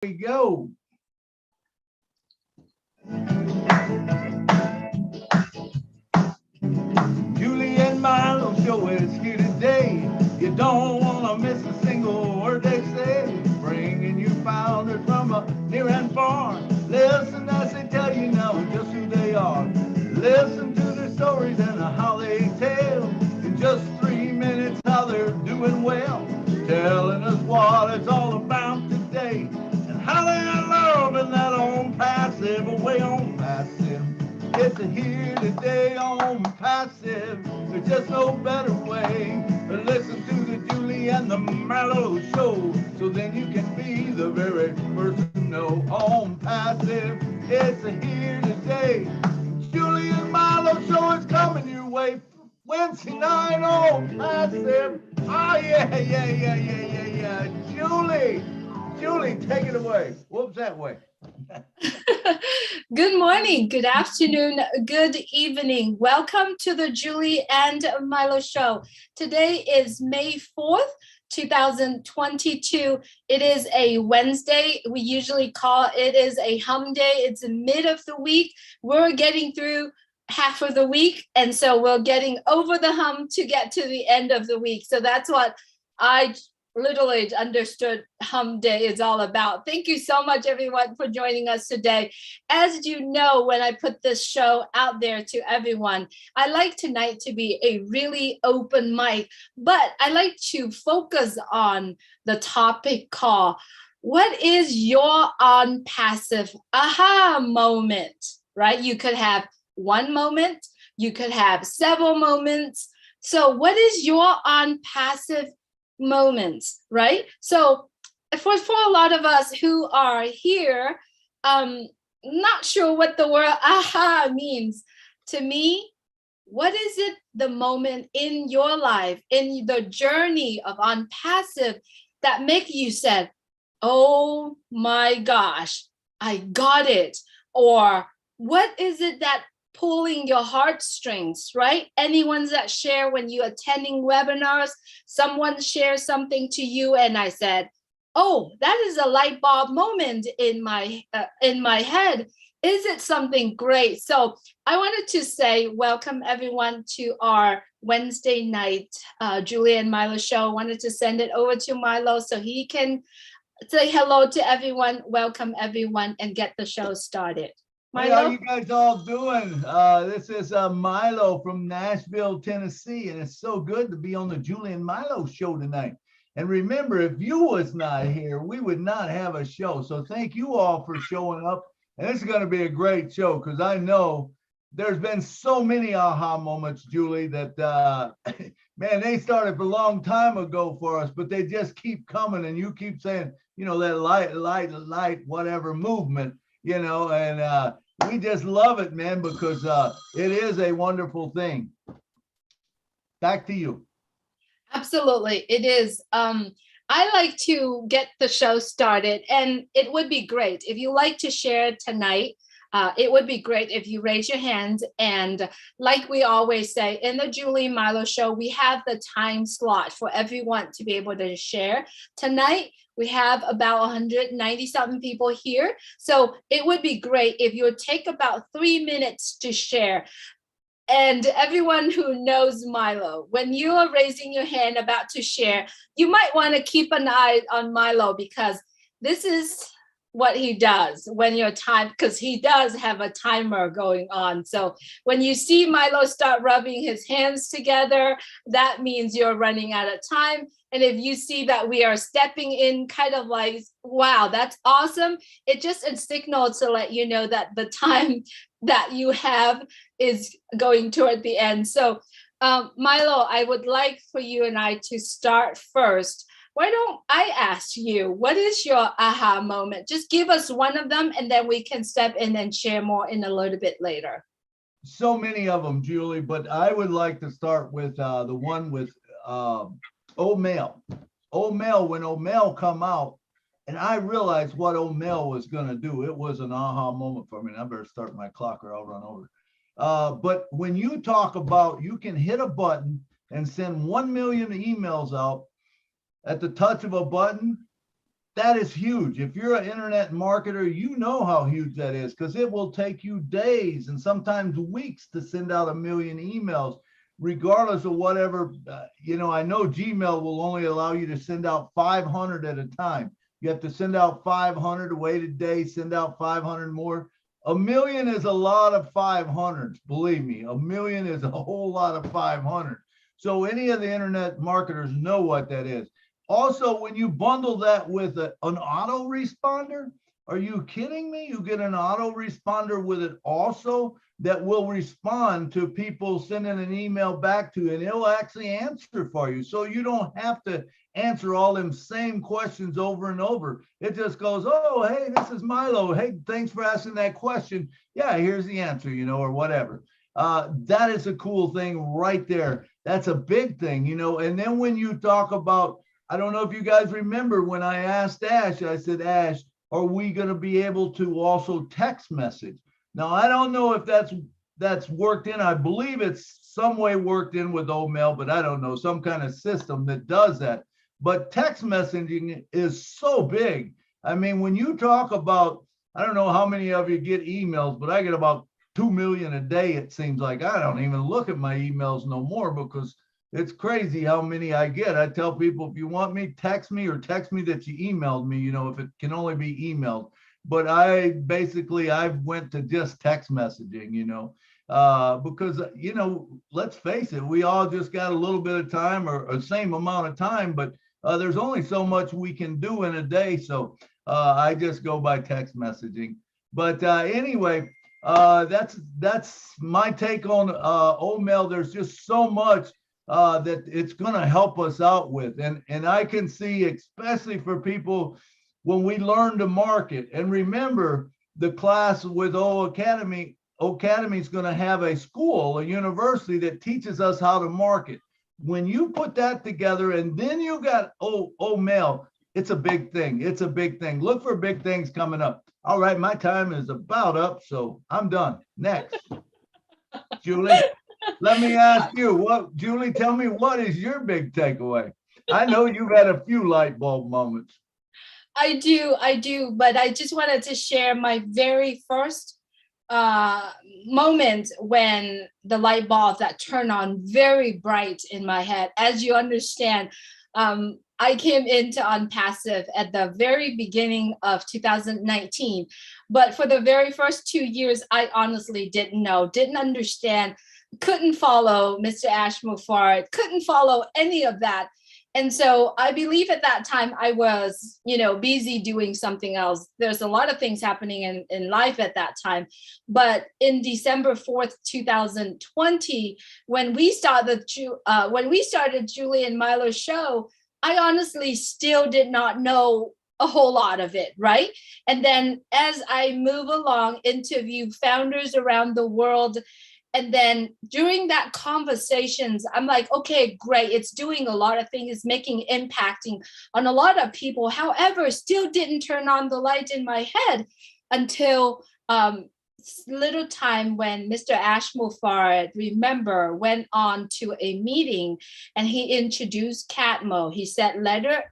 we go. Julie and Milo show is here today. You don't want to miss a single word they say. Bringing you founders from a near and far. Listen as they tell you now just who they are. Listen to their stories and how they tell. In just 3 minutes how they're doing well. Telling us what it's all about today. And how they are loving that on passive, away on passive. It's a here today on passive. There's just no better way. But listen to the Julie and the Milo show. So then you can be the very first to know on passive. It's a here today. Julie and Milo show is coming your way. Wednesday night on passive. Ah, yeah. Julie, take it away. Whoops, that way. Good morning, good afternoon, good evening. Welcome to the Julie and Milo show. Today is May 4th, 2022. It is a Wednesday. We usually call it is a hum day. It's the mid of the week. We're getting through half of the week. And so we're getting over the hump to get to the end of the week. So that's what I literally understood hum day is all about. Thank you so much, everyone, for joining us today. As you know, when I put this show out there to everyone, I like tonight to be a really open mic, but I like to focus on the topic called, what is your ONPASSIVE aha moment, right? You could have one moment, you could have several moments. So what is your ONPASSIVE moments, right? So for a lot of us who are here, not sure what the word aha means. To me, what is it the moment in your life, in the journey of ONPASSIVE that make you said, oh my gosh, I got it? Or what is it that pulling your heartstrings, right? Anyone that share when you're attending webinars, someone shares something to you and I said, oh, that is a light bulb moment in my head. Is it something great? So I wanted to say welcome everyone to our Wednesday night Julie and Milo show. I wanted to send it over to Milo so he can say hello to everyone, welcome everyone, and get the show started. Hey, how you guys all doing? This is Milo from Nashville, Tennessee, and it's so good to be on the Julie and Milo show tonight. And remember, if you was not here, we would not have a show. So thank you all for showing up. And this is going to be a great show because I know there's been so many aha moments, Julie, that, man, they started a long time ago for us, but they just keep coming. And you keep saying, you know, that light, whatever movement. You know, and we just love it, man, because it is a wonderful thing. Back to you. Absolutely, it is. I like to get the show started, and it would be great if you like to share tonight. It would be great if you raise your hand. And like we always say, in the Julie Milo show, we have the time slot for everyone to be able to share. Tonight, we have about 190-something people here. So it would be great if you would take about 3 minutes to share. And everyone who knows Milo, when you are raising your hand about to share, you might want to keep an eye on Milo because this is what he does when your time, because he does have a timer going on. So when you see Milo start rubbing his hands together, that means you're running out of time. And if you see that we are stepping in kind of like, wow, that's awesome, it just a signal to let you know that the time that you have is going toward the end. So Milo, I would like for you and I to start first. Why don't I ask you, what is your aha moment? Just give us one of them and then we can step in and share more in a little bit later. So many of them, Julie, but I would like to start with the one with O'Mel. O'Mel, when O'Mel come out, and I realized what O'Mel was going to do, it was an aha moment for me. And I better start my clock or I'll run over. But when you talk about you can hit a button and send 1 million emails out at the touch of a button, that is huge. If you're an internet marketer, you know how huge that is, because it will take you days and sometimes weeks to send out 1 million emails, regardless of whatever. I know Gmail will only allow you to send out 500 at a time. You have to send out 500, wait a day, send out 500 more. 1 million is a lot of 500s. Believe me, 1 million is a whole lot of 500. So any of the internet marketers know what that is. Also, when you bundle that with an autoresponder, are you kidding me? You get an autoresponder with it also that will respond to people sending an email back to you, and it'll actually answer for you. So you don't have to answer all them same questions over and over. It just goes, oh, hey, this is Milo. Hey, thanks for asking that question. Yeah, here's the answer, or whatever. That is a cool thing right there. That's a big thing, and then when you talk about, I don't know if you guys remember when I asked Ash, I said, Ash, are we going to be able to also text message? Now, I don't know if that's worked in. I believe it's some way worked in with OMail, but I don't know, some kind of system that does that. But text messaging is so big. I mean, when you talk about, I don't know how many of you get emails, but I get about 2 million a day, it seems like. I don't even look at my emails no more because it's crazy how many I get. I tell people, if you want me, text me, or text me that you emailed me, if it can only be emailed. But I went to just text messaging, because, let's face it, we all just got a little bit of time, or the same amount of time, but there's only so much we can do in a day. So I just go by text messaging. But anyway, that's my take on OMail. There's just so much that it's going to help us out with. And I can see, especially for people, when we learn to market. And remember, the class with Academy is going to have a school, a university that teaches us how to market. When you put that together, and then you got OMail, it's a big thing. It's a big thing. Look for big things coming up. All right, my time is about up, so I'm done. Next, Julie. Let me ask you, Julie, tell me, what is your big takeaway? I know you've had a few light bulb moments. I do, but I just wanted to share my very first moment when the light bulb that turned on very bright in my head. As you understand, I came into ONPASSIVE at the very beginning of 2019, but for the very first 2 years, I honestly didn't understand, couldn't follow Mr. Ash move forward, couldn't follow any of that. And so I believe at that time I was, busy doing something else. There's a lot of things happening in life at that time. But in December 4th, 2020, when we started Julie and Milo's show, I honestly still did not know a whole lot of it, right? And then as I move along, interview founders around the world, and then during that conversations, I'm like, okay, great. It's doing a lot of things, it's impacting on a lot of people. However, still didn't turn on the light in my head until little time when Mr. Ash Mufarad, remember, went on to a meeting and he introduced Catmo. He said letter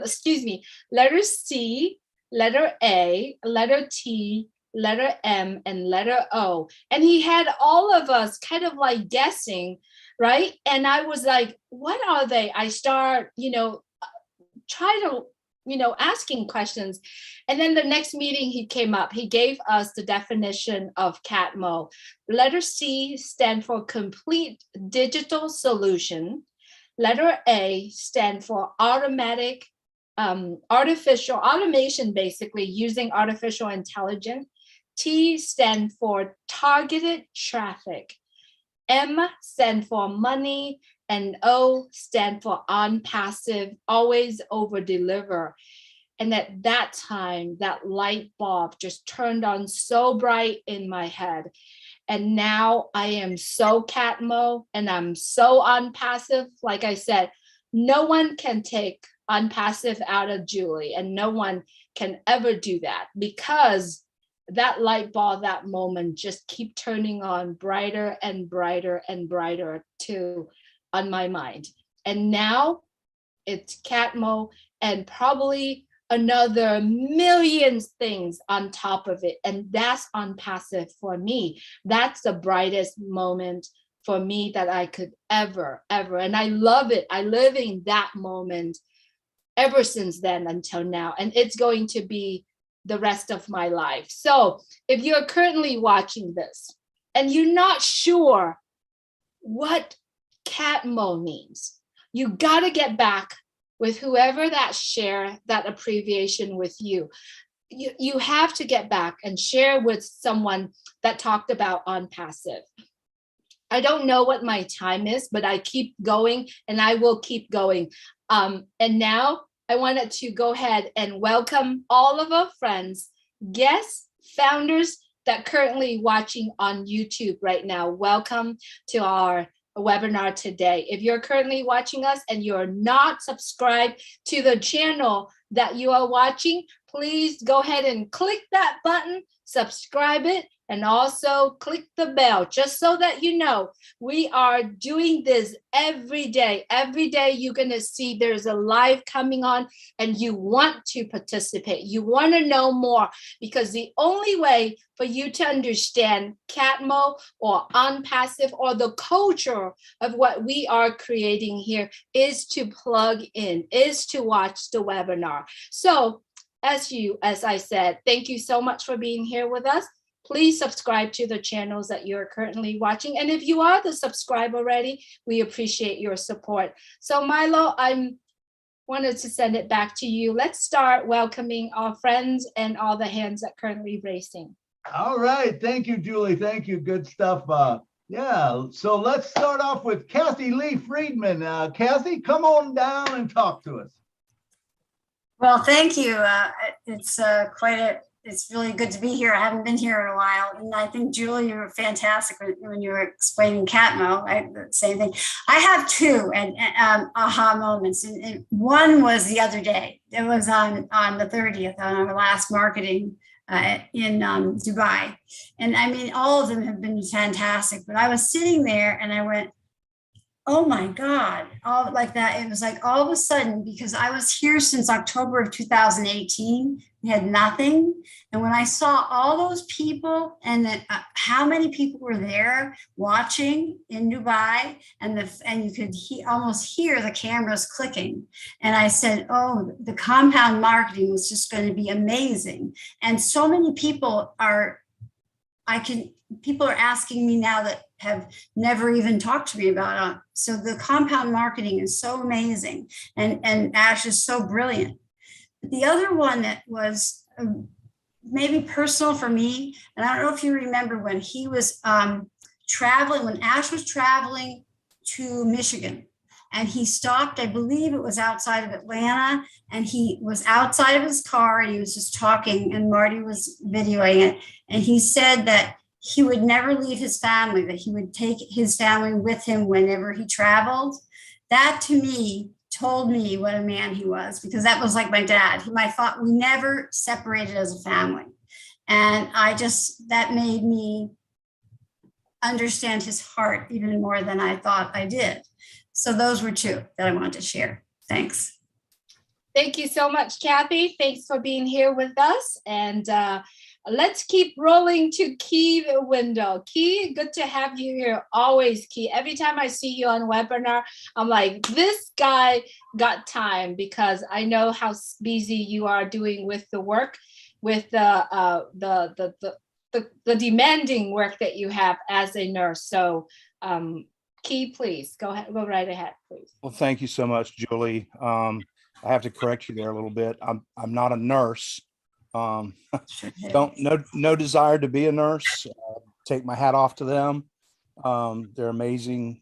C, letter A, letter T, letter M, and letter O. And he had all of us kind of like guessing, right? And I was like, what are they? I start, try to, asking questions. And then the next meeting he came up, he gave us the definition of CATMO. Letter C stand for complete digital solution. Letter A stand for automatic, artificial automation, basically using artificial intelligence. T stand for targeted traffic. M stand for money, and O stand for ONPASSIVE, always over deliver. And at that time, that light bulb just turned on so bright in my head. And now I am so CATMO and I'm so ONPASSIVE. Like I said, no one can take ONPASSIVE out of Julie, and no one can ever do that, because that light bulb, that moment, just keep turning on brighter and brighter and brighter too on my mind. And now it's CATMO, and probably another millions things on top of it. And that's ONPASSIVE for me. That's the brightest moment for me that I could ever. And I love it. I live in that moment ever since then until now. And it's going to be the rest of my life. So if you're currently watching this and you're not sure what Catmo means, you got to get back with whoever that share that abbreviation with you. You have to get back and share with someone that talked about ONPASSIVE. I don't know what my time is, but I keep going and I will keep going. And now I wanted to go ahead and welcome all of our friends, guests, founders that currently watching on YouTube right now. Welcome to our webinar today. If you're currently watching us and you're not subscribed to the channel that you are watching, please go ahead and click that button, subscribe it, and also click the bell, just so that you know we are doing this every day. Every day you're going to see there's a live coming on and you want to participate. You want to know more, because the only way for you to understand Catmo or ONPASSIVE or the culture of what we are creating here is to plug in, is to watch the webinar. So as I said, thank you so much for being here with us. Please subscribe to the channels that you're currently watching. And if you are the subscriber already, we appreciate your support. So Milo, I wanted to send it back to you. Let's start welcoming our friends and all the hands that currently raising. All right. Thank you, Julie. Thank you. Good stuff. Yeah. So let's start off with Kathy Lee Friedman. Kathy, come on down and talk to us. Well, thank you. It's it's really good to be here. I haven't been here in a while. And I think, Julie, you were fantastic when you were explaining Catmo, the same thing. I have two aha moments. And one was the other day. It was on the 30th, on our last marketing in Dubai. And I mean, all of them have been fantastic. But I was sitting there and I went, oh my God, all like that. It was like all of a sudden, because I was here since October of 2018, we had nothing. And when I saw all those people and how many people were there watching in Dubai, and you could almost hear the cameras clicking. And I said, oh, the compound marketing was just going to be amazing. And so many people people are asking me now that have never even talked to me about it. So the compound marketing is so amazing. And Ash is so brilliant. But the other one that was maybe personal for me, and I don't know if you remember when he was traveling, when Ash was traveling to Michigan, and he stopped, I believe it was outside of Atlanta, and he was outside of his car and he was just talking, and Marty was videoing it. And he said that he would never leave his family, that he would take his family with him whenever he traveled. That to me told me what a man he was, because that was like my dad. I thought we never separated as a family. And that made me understand his heart even more than I thought I did. So those were two that I wanted to share. Thanks. Thank you so much, Kathy. Thanks for being here with us. And let's keep rolling to Key Window. Key, good to have you here. Always, Key. Every time I see you on webinar, I'm like, this guy got time, because I know how busy you are doing with the work, with the demanding work that you have as a nurse. So Key, please go right ahead, please. Well, thank you so much, Julie. I have to correct you there a little bit. I'm not a nurse. No desire to be a nurse. Take my hat off to them. They're amazing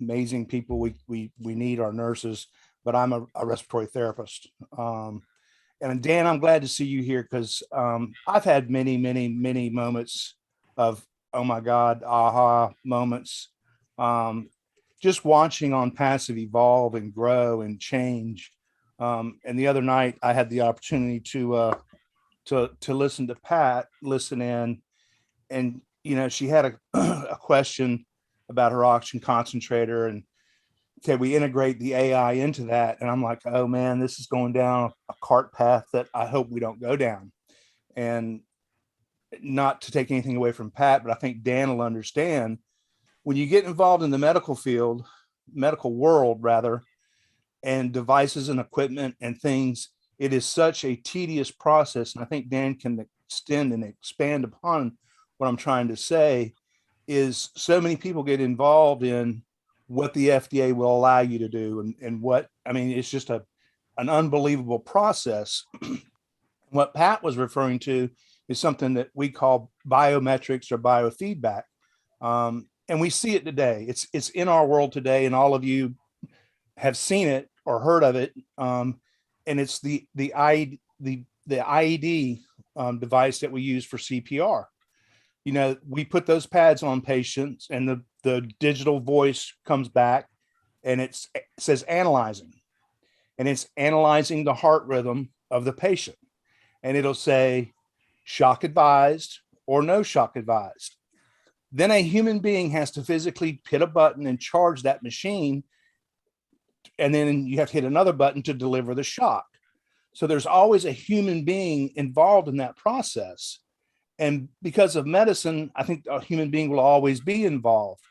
people. We need our nurses, but I'm a respiratory therapist. And Dan, I'm glad to see you here, because I've had many moments of, oh my God, aha moments. Just watching ONPASSIVE evolve and grow and change. And the other night I had the opportunity to listen to Pat listen in, and she had a question about her oxygen concentrator, and can we integrate the AI into that? And I'm like, oh man, this is going down a cart path that I hope we don't go down. And not to take anything away from Pat, but I think Dan will understand when you get involved in the medical field, medical world rather, and devices and equipment and things, it is such a tedious process. And I think Dan can extend and expand upon what I'm trying to say is so many people get involved in what the FDA will allow you to do. And what, I mean, it's just an unbelievable process. What Pat was referring to is something that we call biometrics or biofeedback. And we see it today. It's in our world today, and all of you have seen it or heard of it. And it's the IED device that we use for CPR. You know, we put those pads on patients, and the digital voice comes back, and it says analyzing, and it's analyzing the heart rhythm of the patient, and it'll say shock advised or no shock advised. Then a human being has to physically hit a button and charge that machine, and then you have to hit another button to deliver the shock. So there's always a human being involved in that process. And because of medicine, I think a human being will always be involved.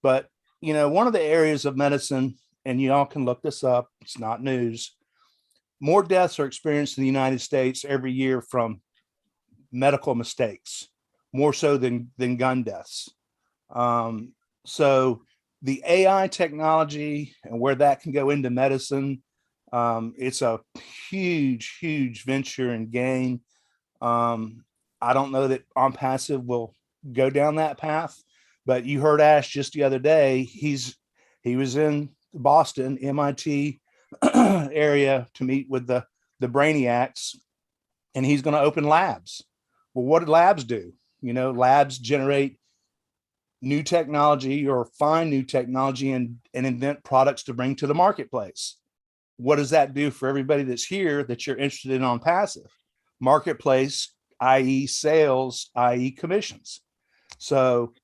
But, you know, one of the areas of medicine, and y'all can look this up, it's not news, more deaths are experienced in the United States every year from medical mistakes, more so than gun deaths. So the AI technology and where that can go into medicine, it's a huge, huge venture and gain. I don't know that ONPASSIVE will go down that path, but you heard Ash just the other day. He was in Boston, MIT area to meet with the brainiacs, and he's going to open labs. Well, what do labs do? You know, labs generate new technology or find new technology and invent products to bring to the marketplace. What does that do for everybody that's here that you're interested in ONPASSIVE? Marketplace, i.e. sales, i.e. commissions. So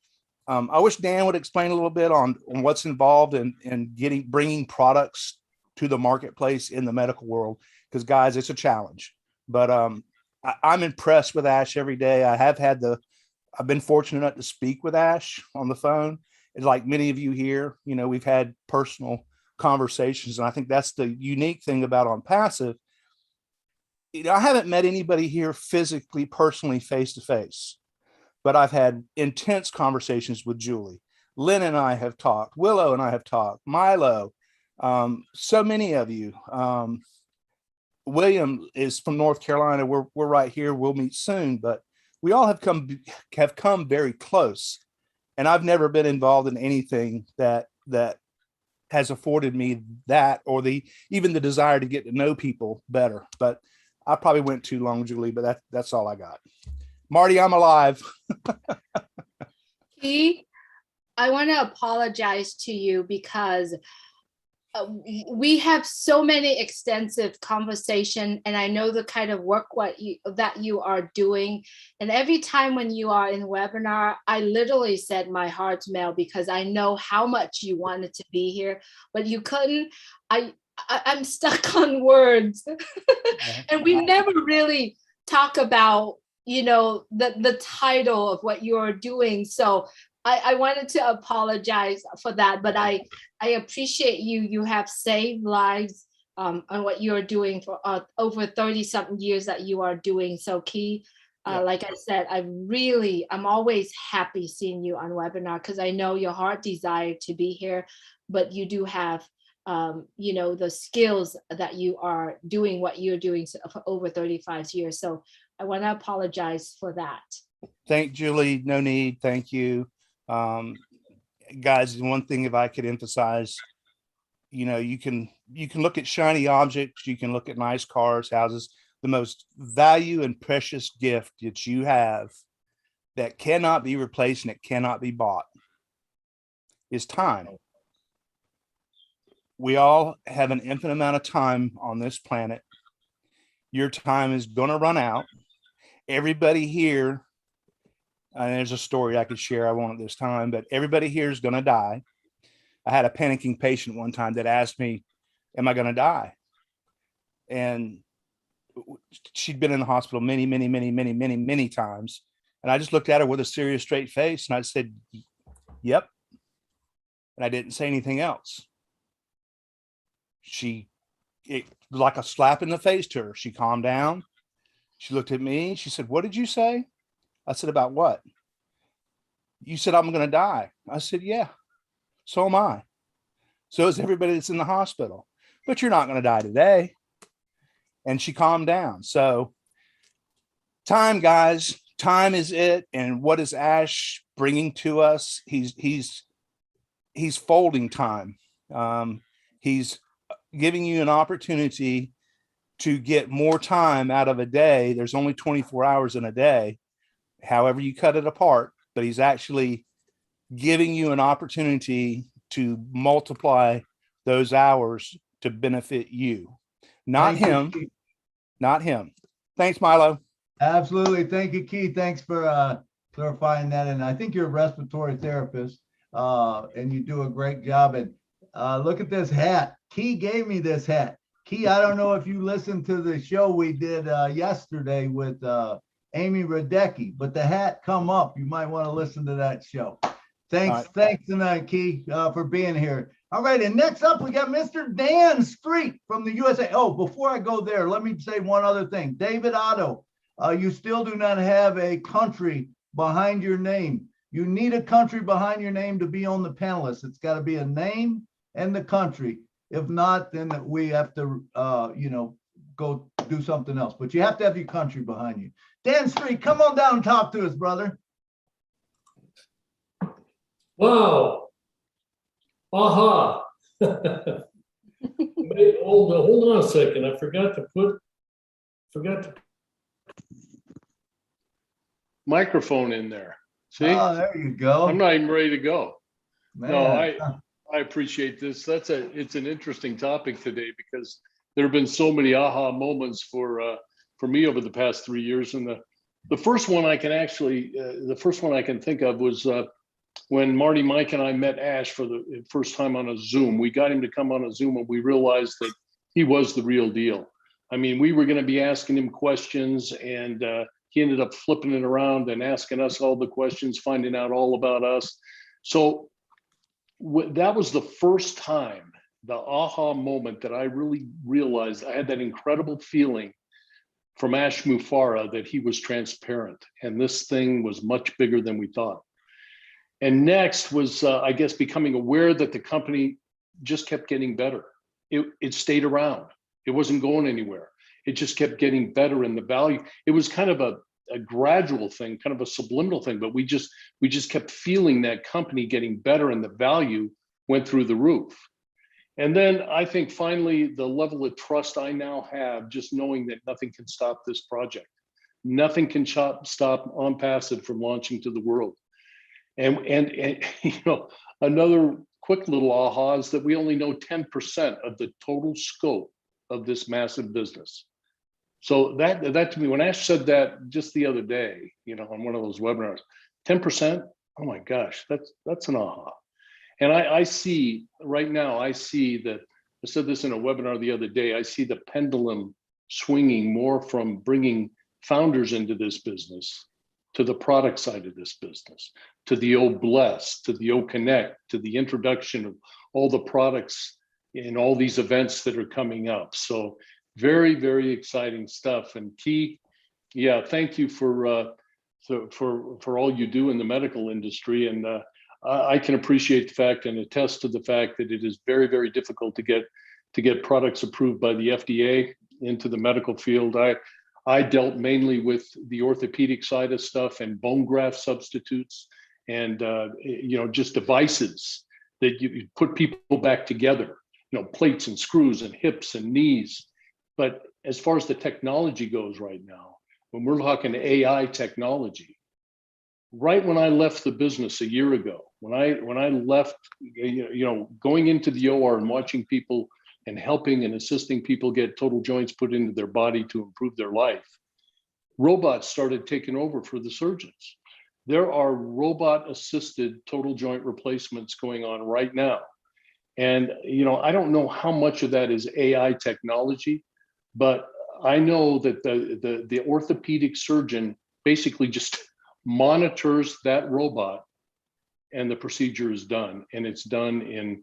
I wish Dan would explain a little bit on what's involved in bringing products to the marketplace in the medical world, because guys, it's a challenge. But I'm impressed with Ash every day. I've been fortunate enough to speak with Ash on the phone. It's like many of you here, you know, we've had personal conversations, and I think that's the unique thing about ONPASSIVE. You know, I haven't met anybody here physically, personally, face to face, but I've had intense conversations with Julie. Lynn and I have talked. Willow and I have talked. Milo, so many of you. William is from North Carolina. We're right here. We'll meet soon, but we all have come very close. And I've never been involved in anything that has afforded me that, or even the desire to get to know people better. But I probably went too long, Julie, but that's all I got. Marty, I'm alive. Key, I want to apologize to you because we have so many extensive conversation, and I know the kind of work that you are doing. And every time when you are in webinar, I literally said my heart's melt because I know how much you wanted to be here, but you couldn't. I'm stuck on words. And we never really talk about, you know, the title of what you're doing. So I wanted to apologize for that, but I appreciate you. You have saved lives on what you're doing for over 30 something years that you are doing. So Key, like I said, I'm always happy seeing you on webinar because I know your heart desire to be here, but you do have you know, the skills that you are doing what you're doing for over 35 years. So I want to apologize for that. Thank Julie. No need. Thank you. Guys, one thing if I could emphasize, you know, you can look at shiny objects, you can look at nice cars, houses. The most value and precious gift that you have that cannot be replaced and it cannot be bought is time. We all have an infinite amount of time on this planet. Your time is going to run out. Everybody here, and there's a story I could share, I won't at this time, but everybody here is going to die. I had a panicking patient one time that asked me, am I going to die? And she'd been in the hospital many times. And I just looked at her with a serious, straight face. And I said, yep. And I didn't say anything else. It was like a slap in the face to her. She calmed down. She looked at me. She said, what did you say? I said, about what? You said, I'm going to die. I said, yeah, so am I. So is everybody that's in the hospital, but you're not going to die today. And she calmed down. So time, guys, time is it. And what is Ash bringing to us? He's folding time. He's giving you an opportunity to get more time out of a day. There's only 24 hours in a day, however you cut it apart, but he's actually giving you an opportunity to multiply those hours to benefit you, not him. Thanks, Milo. Absolutely. Thank you, Keith. Thanks for clarifying that. And I think you're a respiratory therapist, and you do a great job. And look at this hat. Key gave me this hat. Key, I don't know if you listened to the show we did yesterday with Amy Radecki, but the hat come up. You might want to listen to that show. Thanks tonight, Key, for being here. All right, and next up, we got Mr. Dan Street from the USA. Oh, before I go there, let me say one other thing. David Otto, you still do not have a country behind your name. You need a country behind your name to be on the panelists. It's got to be a name and the country. If not, then we have to, go do something else. But you have to have your country behind you. Dan Street, come on down and talk to us, brother. Wow. Aha. Hold on a second. I forgot to microphone in there. See? Oh, there you go. I'm not even ready to go. Man. No, I appreciate this. It's an interesting topic today because there have been so many aha moments for me over the past 3 years. And the first one I can think of was when Marty, Mike, and I met Ash for the first time on a Zoom. We got him to come on a Zoom and we realized that he was the real deal. I mean, we were going to be asking him questions and he ended up flipping it around and asking us all the questions, finding out all about us. So that was the first time, the aha moment that I really realized I had that incredible feeling from Ash Mufareh that he was transparent and this thing was much bigger than we thought. And next was, I guess, becoming aware that the company just kept getting better. It stayed around. It wasn't going anywhere. It just kept getting better in the value. It was kind of a gradual thing, kind of a subliminal thing, but we just kept feeling that company getting better and the value went through the roof. And then I think finally the level of trust I now have, just knowing that nothing can stop this project. Nothing can stop ONPASSIVE from launching to the world. And another quick little aha is that we only know 10% of the total scope of this massive business. So that to me, when Ash said that just the other day, on one of those webinars, 10%, oh my gosh, that's an aha. And I see right now, I said this in a webinar the other day, I see the pendulum swinging more from bringing founders into this business to the product side of this business, to the O Bless, to the O Connect, to the introduction of all the products in all these events that are coming up. So very, very exciting stuff. And Key, yeah, thank you for all you do in the medical industry. And I can appreciate the fact and attest to the fact that it is very, very difficult to get products approved by the FDA into the medical field. I dealt mainly with the orthopedic side of stuff and bone graft substitutes and just devices that you put people back together, plates and screws and hips and knees. But as far as the technology goes right now, when we're talking AI technology, right when I left the business a year ago, when I left, going into the OR and watching people and helping and assisting people get total joints put into their body to improve their life, robots started taking over for the surgeons. There are robot-assisted total joint replacements going on right now. And, you know, I don't know how much of that is AI technology, but I know that the orthopedic surgeon basically just monitors that robot and the procedure is done. And it's done in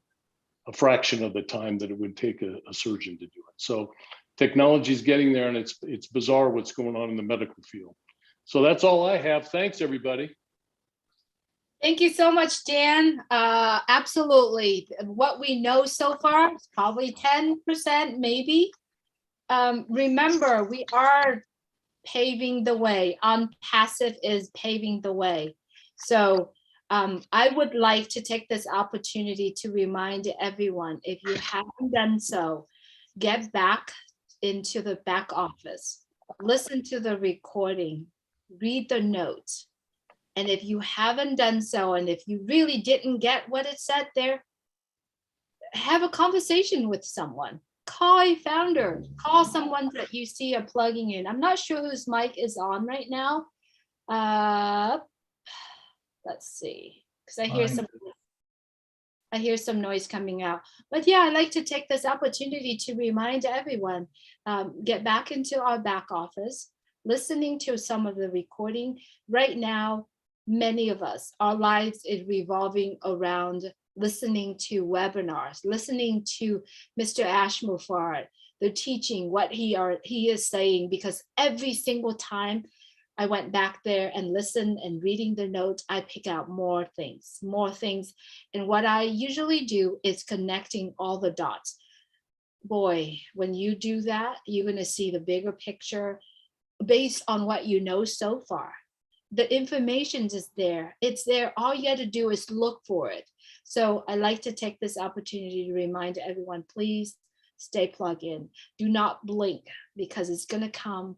a fraction of the time that it would take a surgeon to do it. So technology is getting there, and it's bizarre what's going on in the medical field. So that's all I have. Thanks, everybody. Thank you so much, Dan. Absolutely. What we know so far is probably 10%, maybe. Remember, we are paving the way. ONPASSIVE is paving the way. So I would like to take this opportunity to remind everyone, if you haven't done so, get back into the back office, listen to the recording, read the notes. And if you haven't done so, and if you really didn't get what it said there, have a conversation with someone. Call a founder, call someone that you see are plugging in. I'm not sure whose mic is on right now. Let's see, because I hear some noise coming out. But yeah, I'd like to take this opportunity to remind everyone, get back into our back office, listening to some of the recording. Right now, many of us, our lives is revolving around listening to webinars, listening to Mr. Ashmufard, the teaching, what he is saying, because every single time I went back there and listened and reading the notes, I pick out more things. And what I usually do is connecting all the dots. Boy, when you do that, you're going to see the bigger picture based on what you know so far. The information is there. It's there. All you got to do is look for it. So I like to take this opportunity to remind everyone, please stay plugged in. Do not blink, because it's going to come,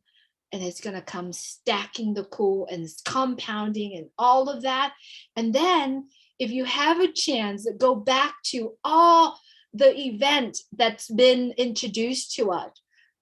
and it's going to come stacking the cool and compounding and all of that. And then if you have a chance, go back to all the event that's been introduced to us.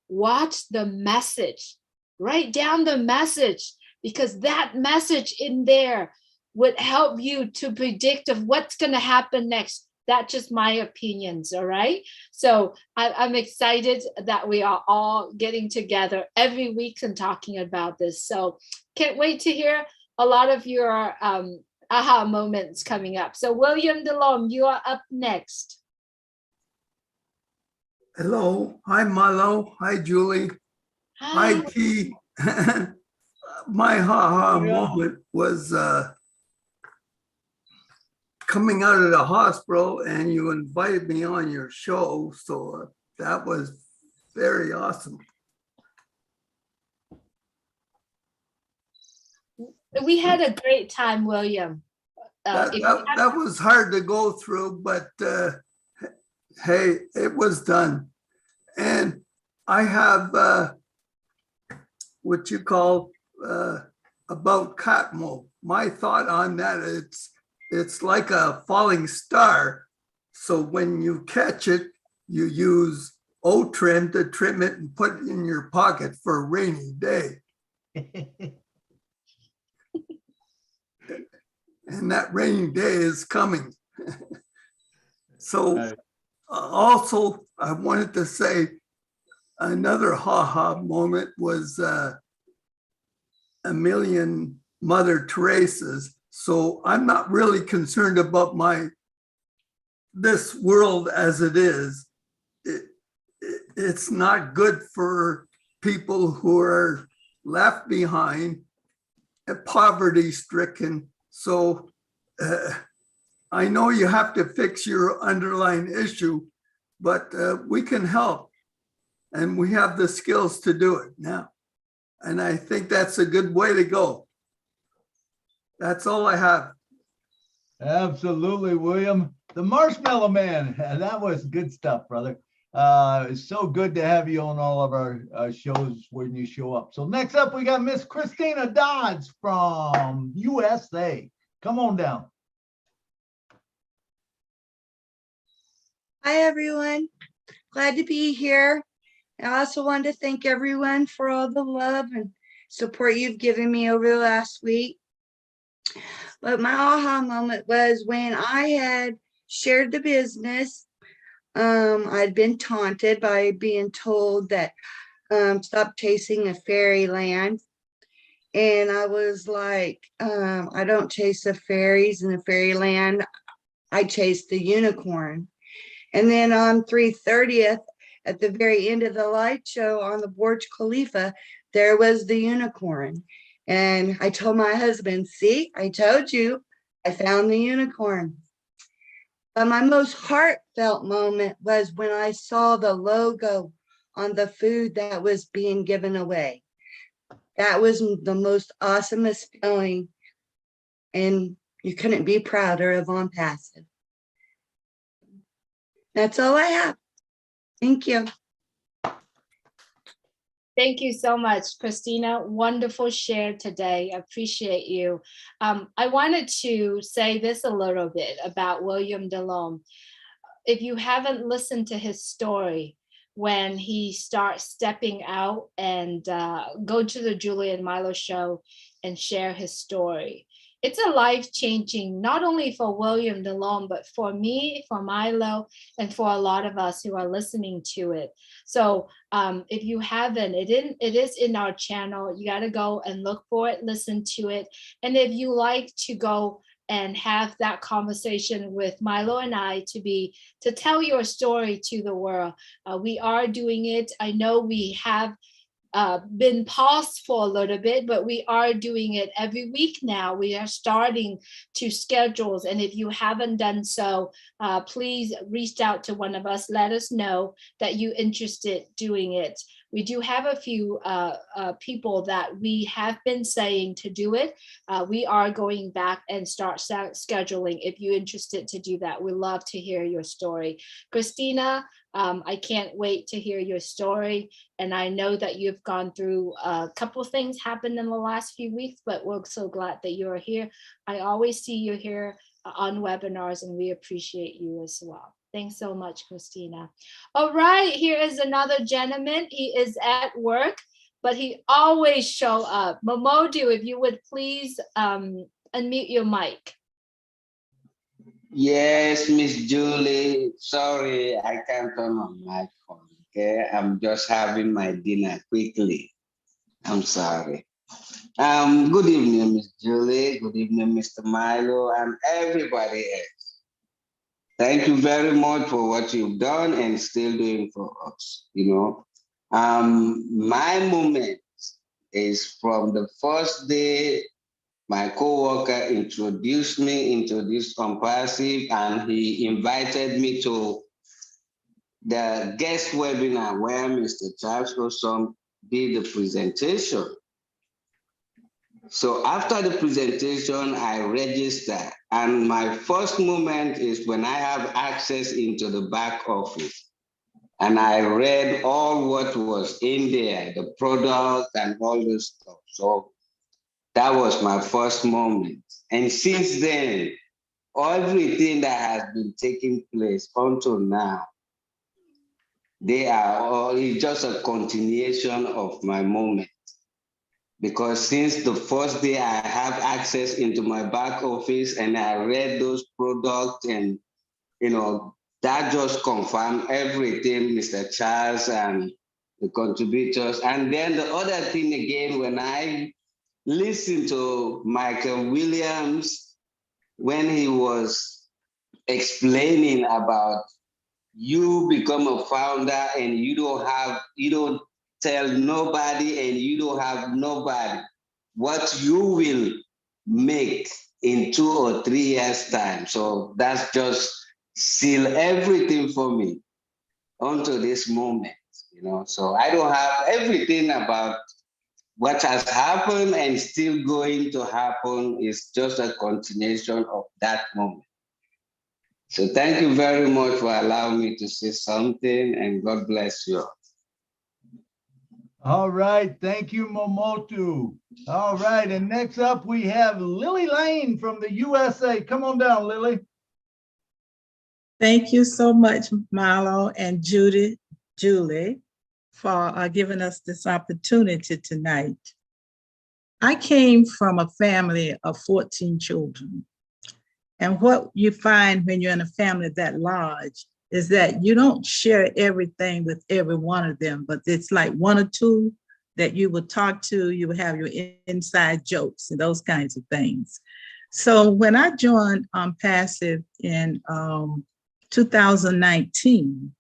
Watch the message. Write down the message, because that message in there would help you to predict of what's going to happen next. That's just my opinions, all right? So I'm excited that we are all getting together every week and talking about this. So can't wait to hear a lot of your aha moments coming up. So William DeLome, you are up next. Hello, hi Marlo, hi Julie, hi T. My ha-ha moment was coming out of the hospital, and you invited me on your show, so that was very awesome. We had a great time, William. That was hard to go through, but hey, it was done. And I have what you call about Catmo. My thought on that, it's like a falling star. So when you catch it, you use O-trim to trim it and put it in your pocket for a rainy day. And that rainy day is coming. So also, I wanted to say another ha-ha moment was a million Mother Teresa's. So I'm not really concerned about this world as it is. It's not good for people who are left behind and poverty stricken. So I know you have to fix your underlying issue, but we can help, and we have the skills to do it now. And I think that's a good way to go. That's all I have. Absolutely, William. The Marshmallow Man. That was good stuff, brother. It's so good to have you on all of our shows when you show up. So next up, we got Miss Christina Dodds from USA. Come on down. Hi, everyone. Glad to be here. I also want to thank everyone for all the love and support you've given me over the last week. But my aha moment was when I had shared the business I'd been taunted by being told that stop chasing a fairyland. And I was like, I don't chase the fairies in the fairyland. I chase the unicorn. And then on 3/30th, at the very end of the light show on the Burj Khalifa, there was the unicorn. And I told my husband, see, I told you, I found the unicorn. But my most heartfelt moment was when I saw the logo on the food that was being given away. That was the most awesomest feeling. And you couldn't be prouder of ONPASSIVE. That's all I have. Thank you. Thank you so much, Christina. Wonderful share today. Appreciate you. I wanted to say this a little bit about William Delhomme. If you haven't listened to his story, when he starts stepping out and go to the Julie and Milo show and share his story, it's a life-changing, not only for William Delhomme, but for me, for Milo, and for a lot of us who are listening to it. So if you haven't, it is in our channel. You got to go and look for it, listen to it. And if you like to go and have that conversation with Milo and I to tell your story to the world, we are doing it. I know we have been paused for a little bit, but we are doing it every week now. We are starting to schedules, and if you haven't done so, please reach out to one of us. Let us know that you're interested doing it. We do have a few people that we have been saying to do it. We are going back and start scheduling if you're interested to do that. We'd love to hear your story. Christina, I can't wait to hear your story. And I know that you've gone through a couple of things happened in the last few weeks, but we're so glad that you're here. I always see you here on webinars, and we appreciate you as well. Thanks so much, Christina. All right, here is another gentleman. He is at work, but he always show up. Momodu, if you would please unmute your mic. Yes, Miss Julie. Sorry, I can't turn on my phone. Okay, I'm just having my dinner quickly. I'm sorry. Good evening, Miss Julie. Good evening, Mr. Milo, and everybody else. Thank you very much for what you've done and still doing for us. You know, my moment is from the first day my co-worker introduced me into this ONPASSIVE, and he invited me to the guest webinar where Mr. Charles Osom did the presentation. So after the presentation, I registered, and my first moment is when I have access into the back office. And I read all what was in there, the product and all this stuff. So that was my first moment. And since then, everything that has been taking place until now, they are all, it's just a continuation of my moment. Because since the first day I have access into my back office and I read those products, and you know, that just confirmed everything, Mr. Charles and the contributors. And then the other thing again, when I listened to Michael Williams, when he was explaining about you become a founder and you don't tell nobody and you don't have nobody, what you will make in 2 or 3 years' time. So that's just seal everything for me until this moment, you know. So I don't have everything about what has happened and still going to happen. Is just a continuation of that moment. So thank you very much for allowing me to say something, and God bless you all. All right, thank you, Momotu. All right, and next up we have Lily Lane from the USA. Come on down, Lily. Thank you so much, Milo and Julie, for giving us this opportunity tonight. I came from a family of 14 children. And what you find when you're in a family that large is that you don't share everything with every one of them, but it's like one or two that you will talk to, you will have your inside jokes and those kinds of things. So when I joined Passive in 2019,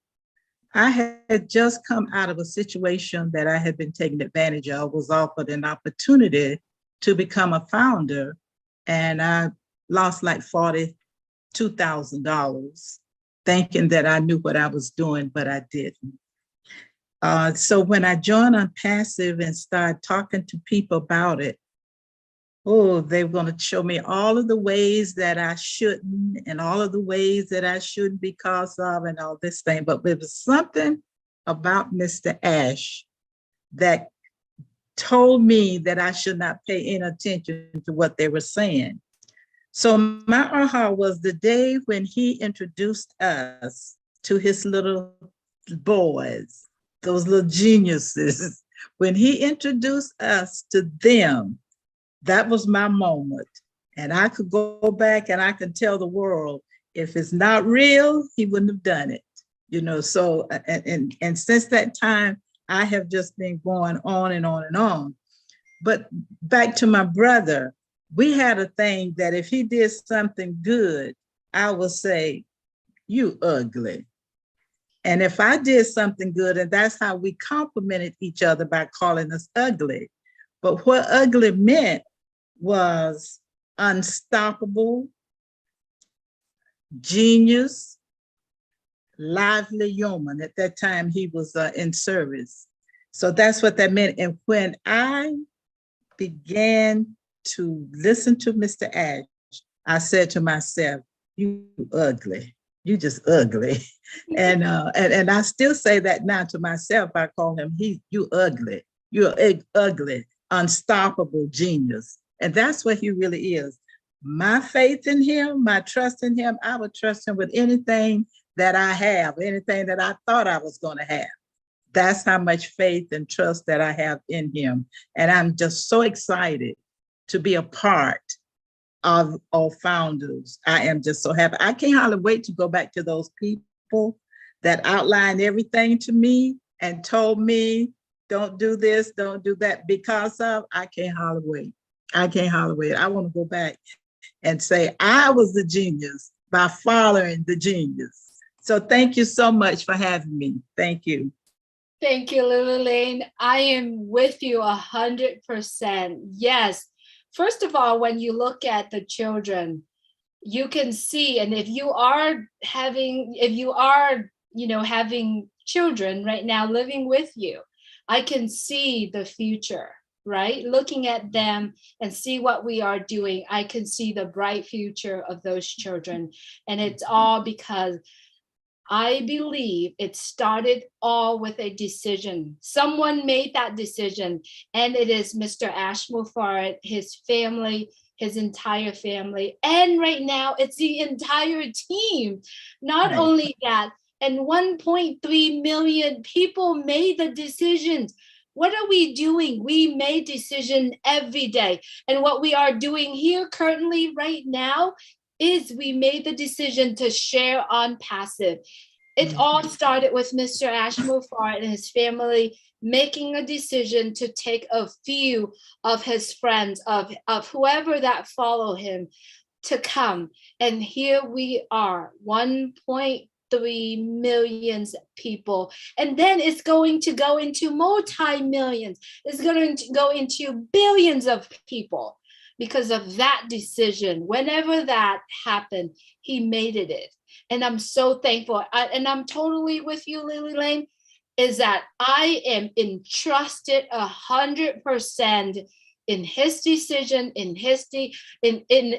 I had just come out of a situation that I had been taken advantage of, was offered an opportunity to become a founder, and I lost like $42,000, thinking that I knew what I was doing, but I didn't. So when I joined ONPASSIVE and started talking to people about it, oh, they were going to show me all of the ways that I shouldn't and all of the ways that I shouldn't because of and all this thing. But there was something about Mr. Ash that told me that I should not pay any attention to what they were saying. So my aha was the day when he introduced us to his little boys, those little geniuses. When he introduced us to them, that was my moment. And I could go back and I could tell the world, if it's not real, he wouldn't have done it. You know, so, and since that time, I have just been going on and on and on. But back to my brother, we had a thing that if he did something good, I would say, you ugly. And if I did something good, and that's how we complimented each other by calling us ugly. But what ugly meant was unstoppable, genius, lively human. At that time, he was in service. So that's what that meant. And when I began to listen to Mr. Ash, I said to myself, you ugly. You just ugly. And I still say that now to myself. I call him, you ugly. You're ugly, unstoppable genius. And that's what he really is. My faith in him, my trust in him, I would trust him with anything that I have, anything that I thought I was going to have. That's how much faith and trust that I have in him. And I'm just so excited to be a part of all founders. I am just so happy. I can't hardly wait to go back to those people that outlined everything to me and told me, don't do this, don't do that because of, I can't hardly wait. I can't hardly wait. I want to go back and say, I was the genius by following the genius. So thank you so much for having me. Thank you. Thank you, Lily Lane. I am with you 100%. Yes. First of all, when you look at the children, you can see, and if you are having children right now living with you, I can see the future, right? Looking at them and see what we are doing, I can see the bright future of those children. And it's all because I believe it started all with a decision. Someone made that decision, and it is Mr. Ash Mufarad, his family, his entire family. And right now it's the entire team. Not Right. only that, and 1.3 million people made the decisions. What are we doing? We made decision every day. And what we are doing here currently right now is we made the decision to share ONPASSIVE. It all started with Mr. Ash Mufarad and his family making a decision to take a few of his friends, of whoever that follow him, to come. And here we are, 1.3 million people. And then it's going to go into multi-millions. It's going to go into billions of people. Because of that decision, whenever that happened, he made it. And I'm so thankful. And I'm totally with you, Lily Lane, is that I am entrusted 100% in his decision, in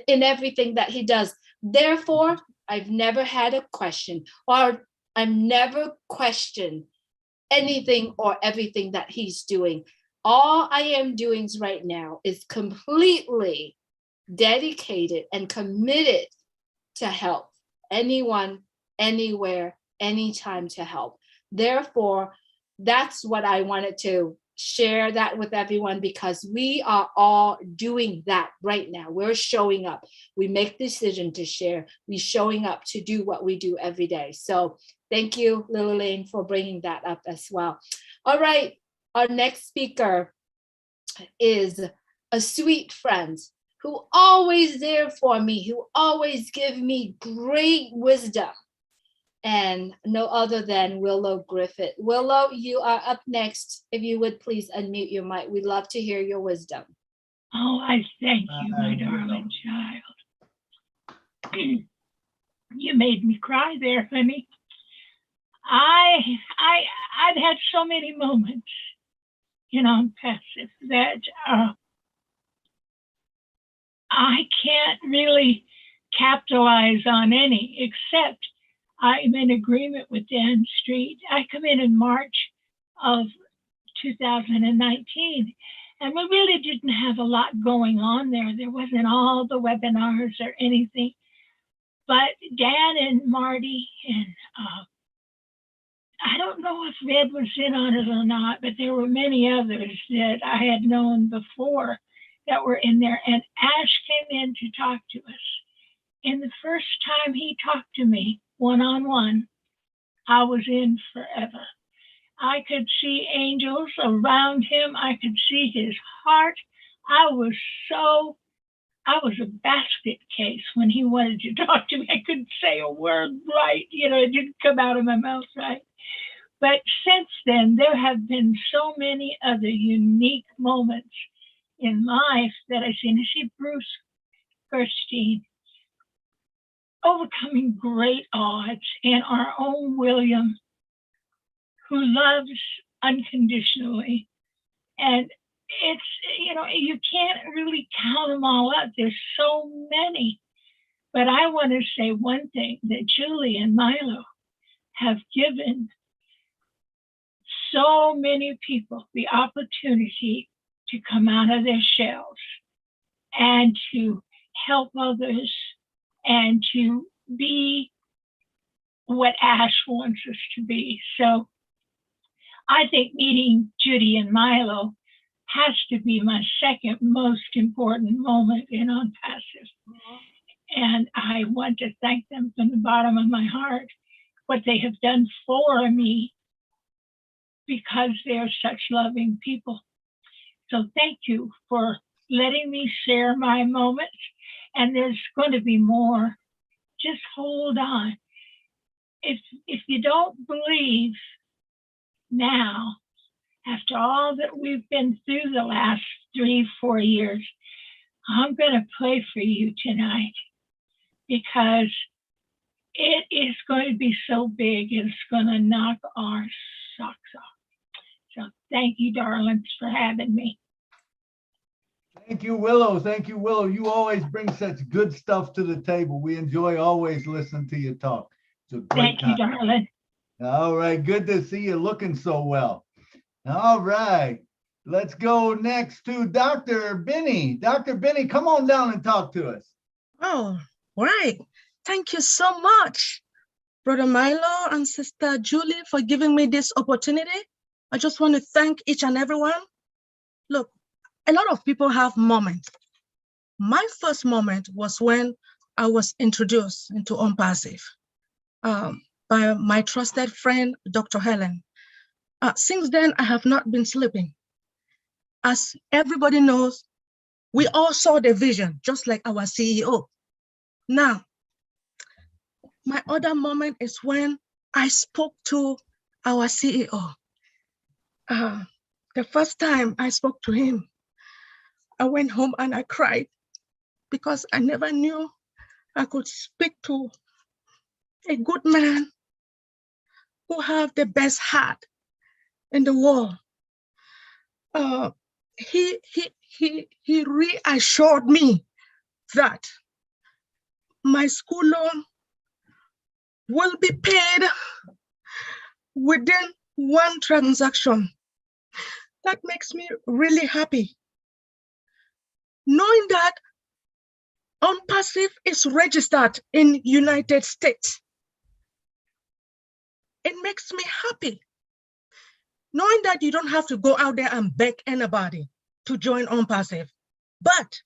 everything that he does. Therefore, I've never had a question, or I'm never questioned anything or everything that he's doing. All I am doing right now is completely dedicated and committed to help anyone, anywhere, anytime to help. Therefore, that's what I wanted to share that with everyone, because we are all doing that right now. We're showing up. We make decision to share. We're showing up to do what we do every day. So Thank you, Lillian, for bringing that up as well. All right, our next speaker is a sweet friend who always there for me, who always give me great wisdom, and no other than Willow Griffith. Willow, you are up next. If you would please unmute your mic. We'd love to hear your wisdom. Oh, I thank you, my darling child. You made me cry there, honey. I've had so many moments in ONPASSIVE that I can't really capitalize on any, except I'm in agreement with Dan Street. I come in March of 2019, and we really didn't have a lot going on there. There wasn't all the webinars or anything, but Dan and Marty and I don't know if Red was in on it or not, but there were many others that I had known before that were in there. And Ash came in to talk to us. And the first time he talked to me one-on-one, I was in forever. I could see angels around him. I could see his heart. I was a basket case when he wanted to talk to me. I couldn't say a word right. It didn't come out of my mouth right. But since then, there have been so many other unique moments in life that I've seen. I see Bruce Gerstein overcoming great odds, and our own William, who loves unconditionally. And it's, you can't really count them all up. There's so many. But I want to say one thing, that Julie and Milo have given so many people the opportunity to come out of their shells and to help others and to be what Ash wants us to be. So I think meeting Judy and Milo has to be my second most important moment in ONPASSIVE. And I want to thank them from the bottom of my heart, what they have done for me, because they're such loving people. So thank you for letting me share my moments. And there's going to be more. Just hold on. If you don't believe now, after all that we've been through the last 3-4 years, I'm going to pray for you tonight, because it is going to be so big, it's going to knock our socks off. So thank you, darlings, for having me. Thank you, Willow. Thank you, Willow. You always bring such good stuff to the table. We enjoy always listening to you talk. It's a great Thank you, darling. All right. Good to see you looking so well. All right. Let's go next to Dr. Benny. Dr. Benny, come on down and talk to us. Oh, right. Thank you so much, Brother Milo and Sister Julie, for giving me this opportunity. I just want to thank each and everyone. Look, a lot of people have moments. My first moment was when I was introduced into ONPASSIVE by my trusted friend, Dr. Helen. Since then, I have not been sleeping. As everybody knows, we all saw the vision, just like our CEO. Now, my other moment is when I spoke to our CEO. The first time I spoke to him, I went home and I cried, because I never knew I could speak to a good man who have the best heart in the world. He reassured me that my school loan will be paid within one transaction. That makes me really happy. Knowing that ONPASSIVE is registered in United States, it makes me happy. Knowing that you don't have to go out there and beg anybody to join ONPASSIVE, but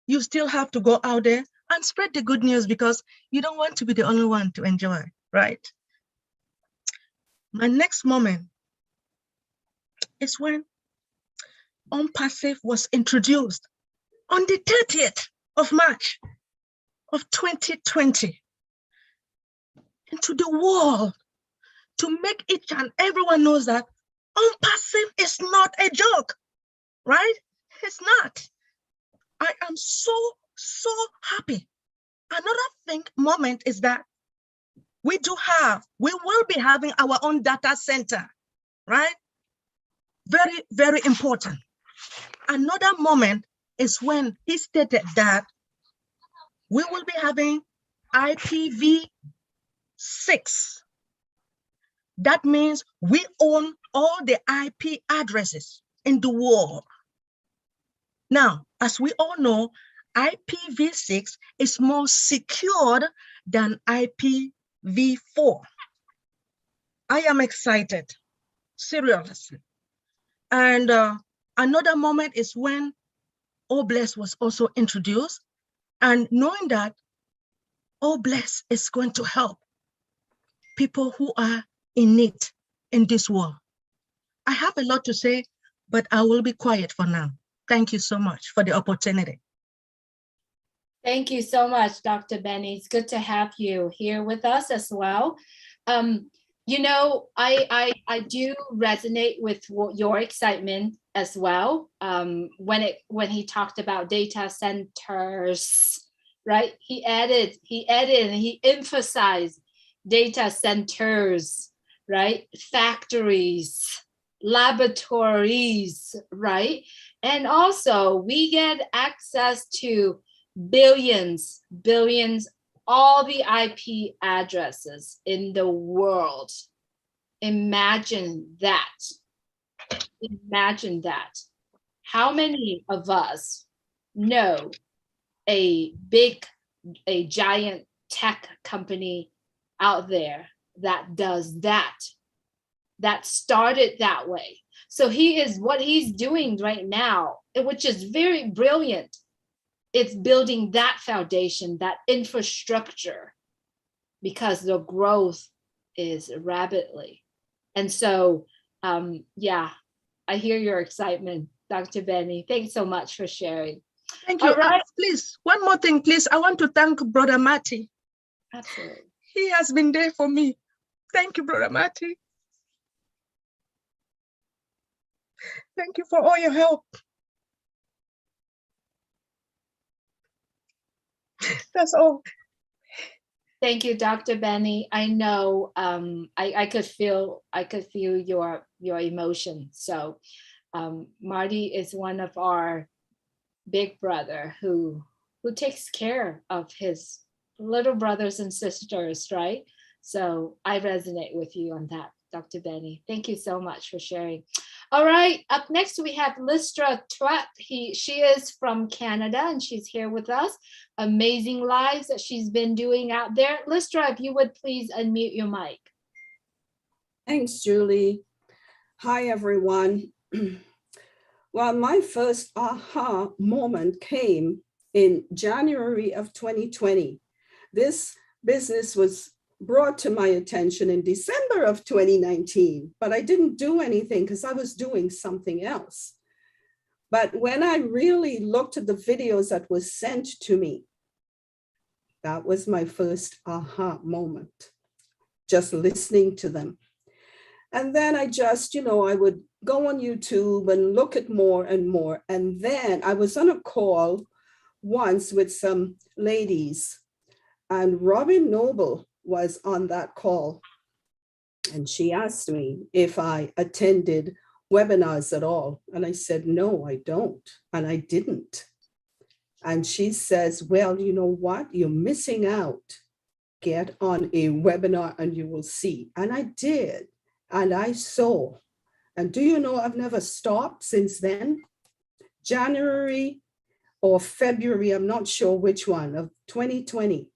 you still have to go out there and spread the good news, because you don't want to be the only one to enjoy, right? My next moment is when ONPASSIVE was introduced on the 30th of March of 2020 into the world, to make each and everyone knows that ONPASSIVE is not a joke, right? It's not. I am so happy. Another moment is that we will be having our own data center, right? Very, very important. Another moment is when he stated that we will be having IPv6. That means we own all the IP addresses in the world. Now, as we all know, IPv6 is more secured than IPv4. I am excited, seriously. And another moment is when OBLESS was also introduced, and knowing that OBLESS is going to help people who are in need in this world. I have a lot to say, but I will be quiet for now. Thank you so much for the opportunity. Thank you so much, Dr. Benny. It's good to have you here with us as well. You know, I do resonate with your excitement as well. When he talked about data centers, right? He added and he emphasized data centers, right? Factories, laboratories, right? And also we get access to billions, all the IP addresses in the world. Imagine that. Imagine that. How many of us know a giant tech company out there that does that started that way? So what he's doing right now, which is very brilliant, it's building that foundation, that infrastructure, because the growth is rapidly. And so, yeah, I hear your excitement, Dr. Benny. Thanks so much for sharing. Thank you. All right. Please, one more thing, please. I want to thank Brother Marty. Absolutely. He has been there for me. Thank you, Brother Marty. Thank you for all your help. That's all. Thank you, Dr. Benny. I know I could feel your emotion. So Marty is one of our big brother who takes care of his little brothers and sisters, right? So I resonate with you on that, Dr. Benny. Thank you so much for sharing. All right, up next we have Listra Twat. She is from Canada and she's here with us. Amazing lives that she's been doing out there. Listra, if you would please unmute your mic. Thanks, Julie. Hi, everyone. Well, my first aha moment came in January of 2020. This business was brought to my attention in December of 2019, but I didn't do anything because I was doing something else. But when I really looked at the videos that was sent to me, that was my first aha moment, just listening to them. And then I just, I would go on YouTube and look at more and more. And then I was on a call once with some ladies, and Robin Noble was on that call. And she asked me if I attended webinars at all. And I said, no, I don't. And I didn't. And she says, well, you know what? You're missing out. Get on a webinar and you will see. And I did. And I saw. And do you know, I've never stopped since then. January or February, I'm not sure which one, of 2020.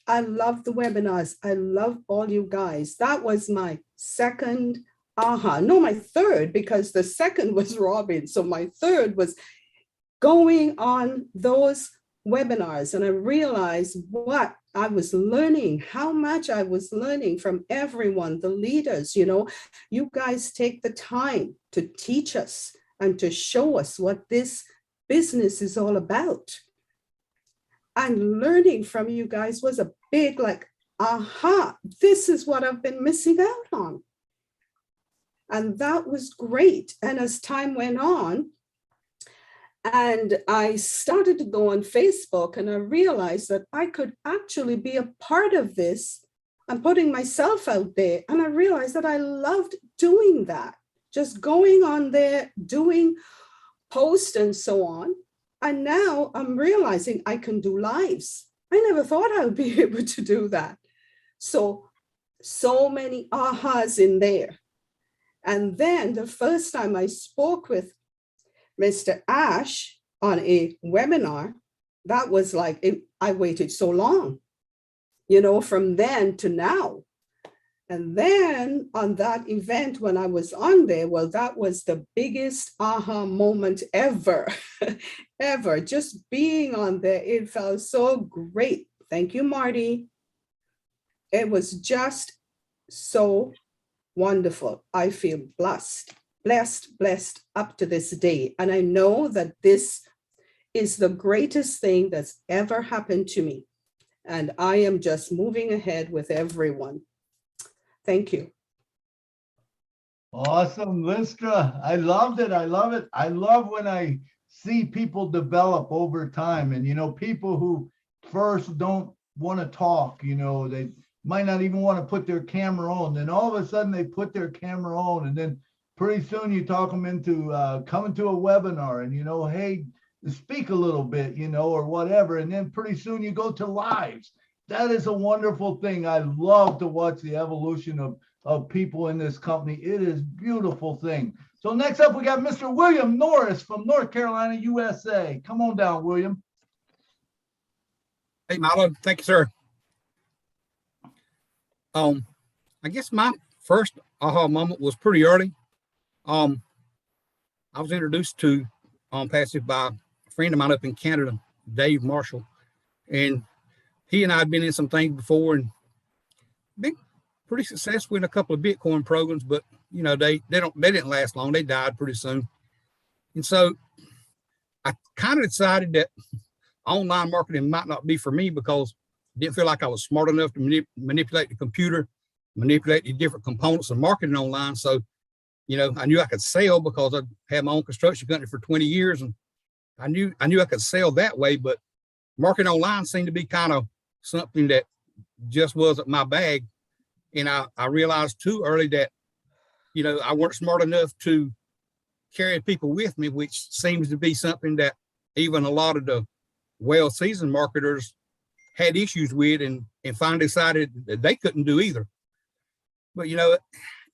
I love the webinars. I love all you guys. That was my second aha. No, my third, because the second was Robin. So my third was going on those webinars, and I realized what I was learning, how much I was learning from everyone, the leaders. You guys take the time to teach us and to show us what this business is all about. And learning from you guys was a big, like, aha, this is what I've been missing out on. And that was great. And as time went on, and I started to go on Facebook, and I realized that I could actually be a part of this and putting myself out there. And I realized that I loved doing that, just going on there, doing posts and so on. And now I'm realizing I can do lives. I never thought I would be able to do that. So many ahas in there. And then the first time I spoke with Mr. Ash on a webinar, that was like, I waited so long, from then to now. And then on that event, when I was on there, well, that was the biggest aha moment ever, ever. Just being on there, it felt so great. Thank you, Marty. It was just so wonderful. I feel blessed up to this day. And I know that this is the greatest thing that's ever happened to me. And I am just moving ahead with everyone. Thank you. Awesome, Listra. I loved it. I love it. I love when I see people develop over time, and people who first don't want to talk, they might not even want to put their camera on. Then all of a sudden they put their camera on, and then pretty soon you talk them into coming to a webinar, and hey, speak a little bit, or whatever. And then pretty soon you go to lives. That is a wonderful thing. I love to watch the evolution of people in this company. It is a beautiful thing. So next up, we got Mr. William Norris from North Carolina, USA. Come on down, William. Hey, Milo. Thank you, sir. I guess my first aha moment was pretty early. I was introduced to ONPASSIVE by a friend of mine up in Canada, Dave Marshall, and he and I had been in some things before and been pretty successful in a couple of Bitcoin programs, but they didn't last long. They died pretty soon. And so I kind of decided that online marketing might not be for me because I didn't feel like I was smart enough to manipulate the computer, manipulate the different components of marketing online. So, I knew I could sell because I had my own construction company for 20 years, and I knew I could sell that way, but marketing online seemed to be kind of something that just wasn't my bag. And I realized too early that, I weren't smart enough to carry people with me, which seems to be something that even a lot of the well-seasoned marketers had issues with, and finally decided that they couldn't do either. But,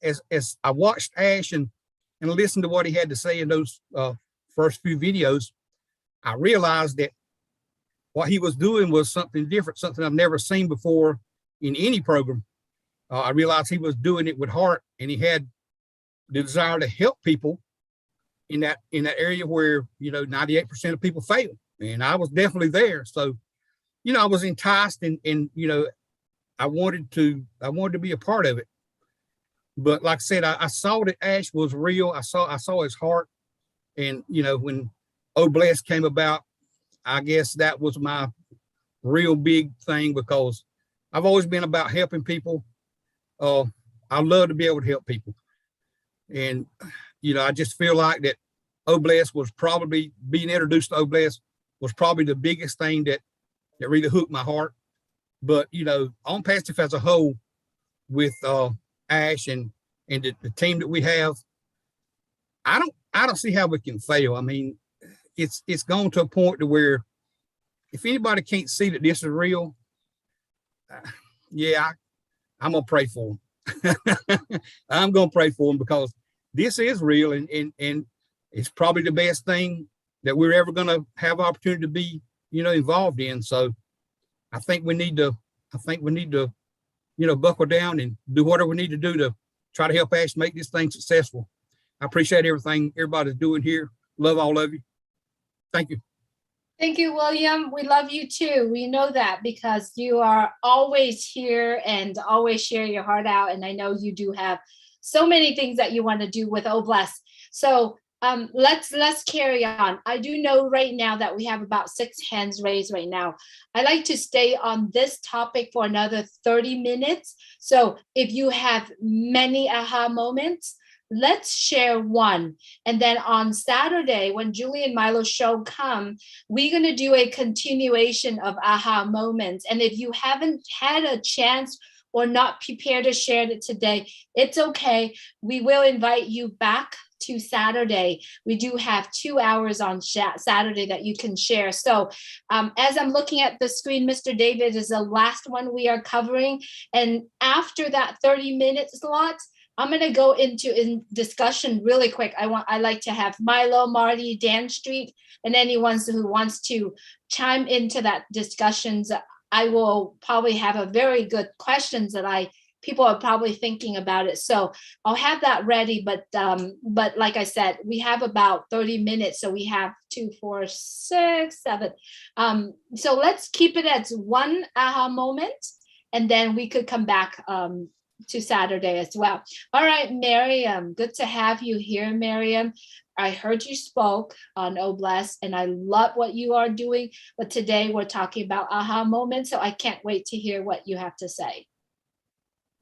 as I watched Ash and listened to what he had to say in those first few videos, I realized that what he was doing was something different, something I've never seen before in any program. I realized he was doing it with heart, and he had the desire to help people in that area where 98% of people fail, and I was definitely there. So, I was enticed, and I wanted to be a part of it. But like I said, I saw that Ash was real. I saw his heart, and when Oh Bless came about, I guess that was my real big thing, because I've always been about helping people. I love to be able to help people. And, I just feel like that Oh Bless was probably, being introduced to Oh Bless was probably the biggest thing that really hooked my heart. But, ONPASSIVE as a whole, with Ash and the team that we have, I don't see how we can fail. I mean, it's gone to a point to where if anybody can't see that this is real, yeah, I'm gonna pray for them. I'm gonna pray for them, because this is real, and it's probably the best thing that we're ever gonna have opportunity to be, involved in. So I think we need to, buckle down and do whatever we need to do to try to help Ash make this thing successful. I appreciate everything everybody's doing here. Love all of you. Thank you. Thank you, William. We love you too. We know that because you are always here and always share your heart out. And I know you do have so many things that you want to do with OBLESS. So let's carry on. I do know right now that we have about 6 hands raised right now. I like to stay on this topic for another 30 minutes. So if you have many aha moments, let's share one. And then on Saturday, when Julie and Milo's show come, we're going to do a continuation of aha moments. And if you haven't had a chance or not prepared to share it today, it's okay. We will invite you back to Saturday. We do have 2 hours on Saturday that you can share. So as I'm looking at the screen, Mr. David is the last one we are covering. And after that 30-minute slot, I'm going to go into discussion really quick. I like to have Milo, Marty, Dan Street, and anyone who wants to chime into that discussions. I will probably have a very good questions that people are probably thinking about it. So I'll have that ready. But like I said, we have about 30 minutes. So we have 2, 4, 6, 7. So let's keep it as one aha moment, and then we could come back to Saturday as well. All right, Miriam, good to have you here, Miriam. I heard you spoke on OBLESS, and I love what you are doing. But today we're talking about aha moments, so I can't wait to hear what you have to say.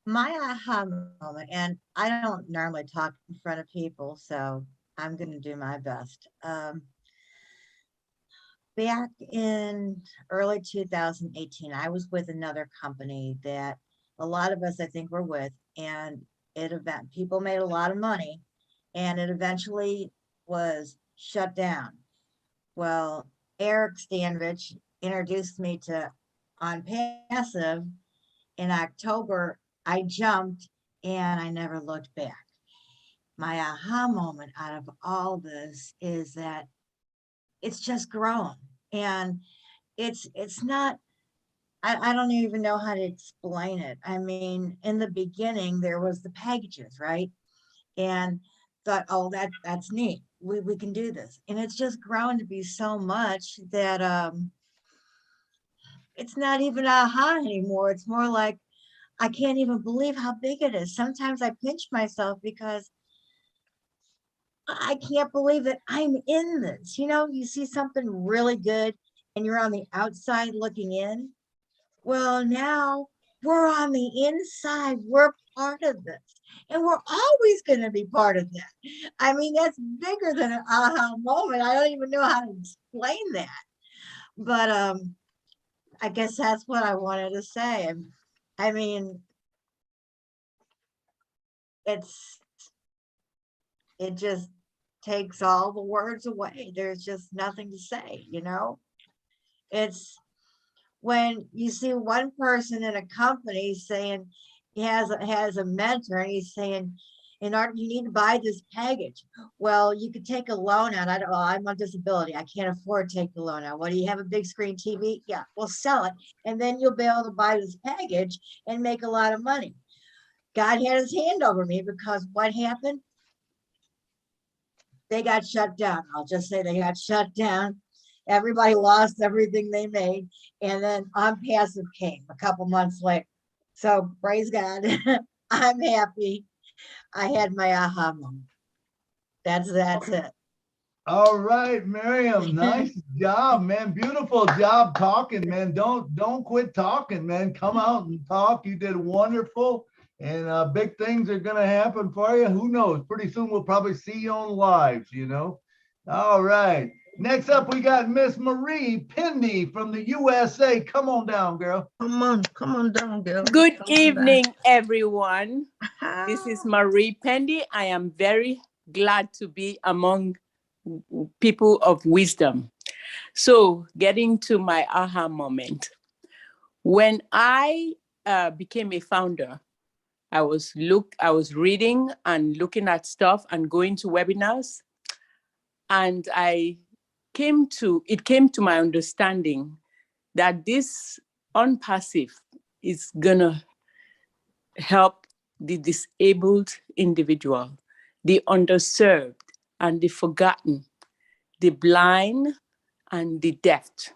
My aha moment, and I don't normally talk in front of people, so I'm going to do my best. Back in early 2018, I was with another company that a lot of us, I think, were with, and people made a lot of money, and it eventually was shut down. Well, Eric Standrich introduced me to ONPASSIVE in October. I jumped and I never looked back. My aha moment out of all this is that it's just grown, and it's not, I don't even know how to explain it. I mean, in the beginning, there was the packages, right? And thought, oh, that's neat. We can do this. And it's just grown to be so much that it's not even aha anymore. It's more like, I can't even believe how big it is. Sometimes I pinch myself because I can't believe that I'm in this. You know, you see something really good and you're on the outside looking in. Well, now we're on the inside. We're part of this. And we're always going to be part of that. I mean, that's bigger than an aha moment. I don't even know how to explain that. But I guess that's what I wanted to say. I mean, it just takes all the words away. There's just nothing to say, you know? It's when you see one person in a company saying he has a mentor and he's saying, in order, you need to buy this package. Well, you could take a loan out. I'm on disability. I can't afford to take the loan out. What, do you have a big screen TV? Yeah, well, sell it. And then you'll be able to buy this package and make a lot of money. God had his hand over me because what happened? They got shut down. I'll just say they got shut down. Everybody lost everything they made. And then ONPASSIVE came a couple months later. So praise God. I'm happy. I had my aha moment. That's it. All right, Miriam, nice job, man. Beautiful job talking, man. Don't quit talking, man. Come out and talk. You did wonderful, and big things are gonna happen for you. Who knows? Pretty soon we'll probably see you on lives, you know. All right. Next up, we got Miss Marie Pendy from the USA. Come on down, girl. Come on down, girl. Good evening, everyone. This is Marie Pendy. I am very glad to be among people of wisdom. So getting to my aha moment. When I became a founder, I was reading and looking at stuff and going to webinars. And it came to my understanding that this ONPASSIVE is gonna help the disabled individual, the underserved and the forgotten, the blind and the depth.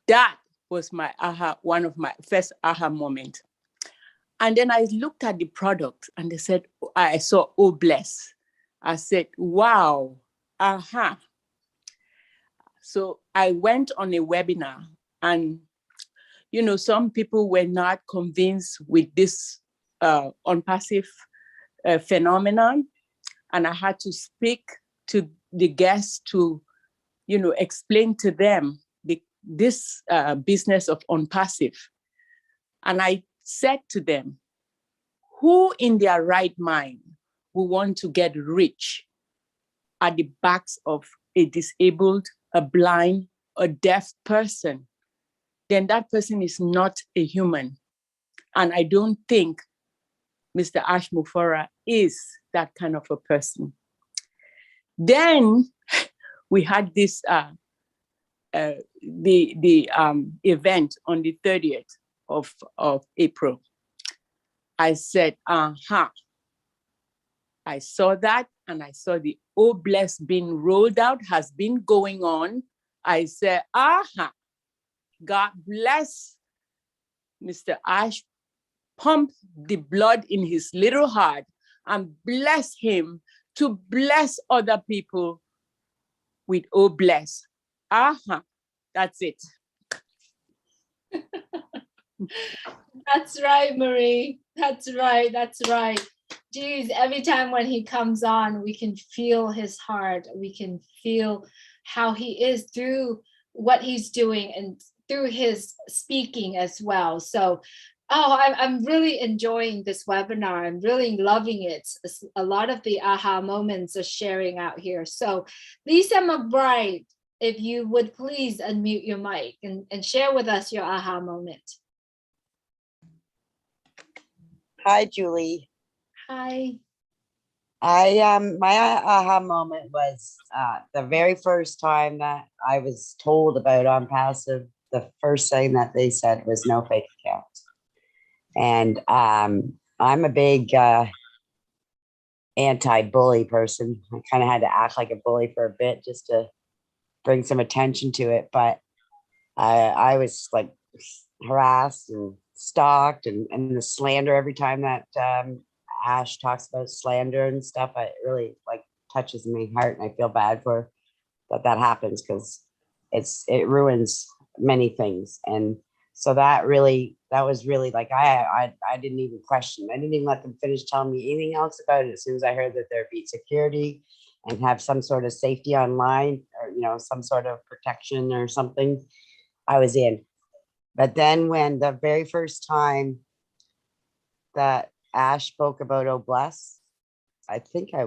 That was my one of my first aha moment. And then I looked at the product and they said, I saw Oh Bless. I said, wow, aha. So I went on a webinar and, you know, some people were not convinced with this ONPASSIVE phenomenon. And I had to speak to the guests to, you know, explain to them this business of ONPASSIVE. And I said to them, who in their right mind will want to get rich at the backs of a disabled, a blind, a deaf person? Then that person is not a human. And I don't think Mr. Ash Mufara is that kind of a person. Then we had this event on the 30th of April. I said, aha. I saw that and I saw the Oh Bless being rolled out, has been going on. I said, aha, God bless Mr. Ash, pump the blood in his little heart and bless him to bless other people with Oh Bless. Aha, that's it. That's right, Marie. That's right. That's right. Geez, every time when he comes on, we can feel his heart. We can feel how he is through what he's doing and through his speaking as well. So, I'm really enjoying this webinar. I'm really loving it. A lot of the aha moments are sharing out here. So, Lisa McBride, if you would please unmute your mic and share with us your aha moment. Hi, Julie. Hi. My aha moment was the very first time that I was told about ONPASSIVE. The first thing that they said was no fake accounts, and I'm a big anti-bully person. I kind of had to act like a bully for a bit just to bring some attention to it, but I was like harassed and stalked and the slander every time that Ash talks about slander and stuff. It really like touches my heart, and I feel bad for that happens because it ruins many things. And so that was really like I didn't even question. I didn't even let them finish telling me anything else about it. As soon as I heard that there'd be security and have some sort of safety online, or you know, some sort of protection or something, I was in. But then when the very first time that Ash spoke about Oh Bless, I think I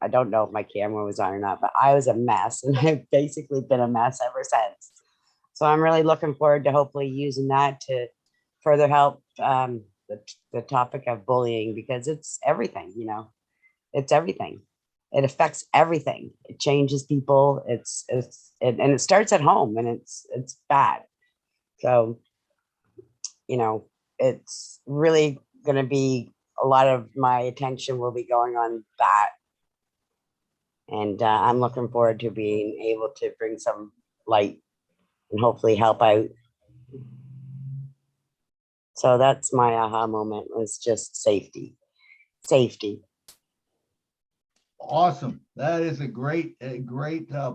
don't know if my camera was on or not, but I was a mess, and I've basically been a mess ever since. So I'm really looking forward to hopefully using that to further help the topic of bullying, because it's everything, you know, it's everything. It affects everything. It changes people. And it starts at home, and it's bad. So, you know, it's really going to be a lot of my attention will be going on that. And I'm looking forward to being able to bring some light and hopefully help out. So that's my aha moment, was just safety. Awesome. That is a great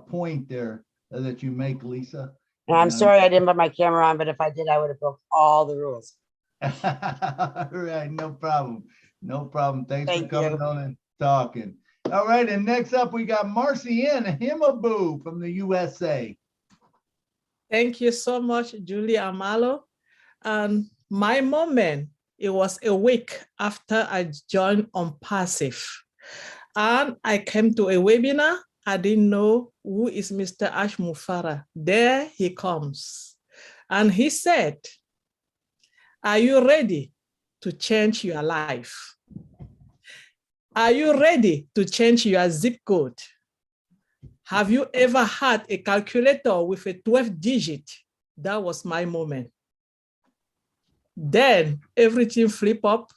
point there that you make, Lisa. And I'm sorry I didn't put my camera on, but if I did, I would have broke all the rules. All right, no problem. No problem. Thanks for coming on and talking. All right, and next up we got Marcianne Himaboo from the USA. Thank you so much, Julie Amalo. And my moment, it was a week after I joined ONPASSIVE. And I came to a webinar. I didn't know who is Mr. Ash Mufara. There he comes. And he said, are you ready to change your life? Are you ready to change your zip code? Have you ever had a calculator with a 12 digit? That was my moment. Then everything flipped up,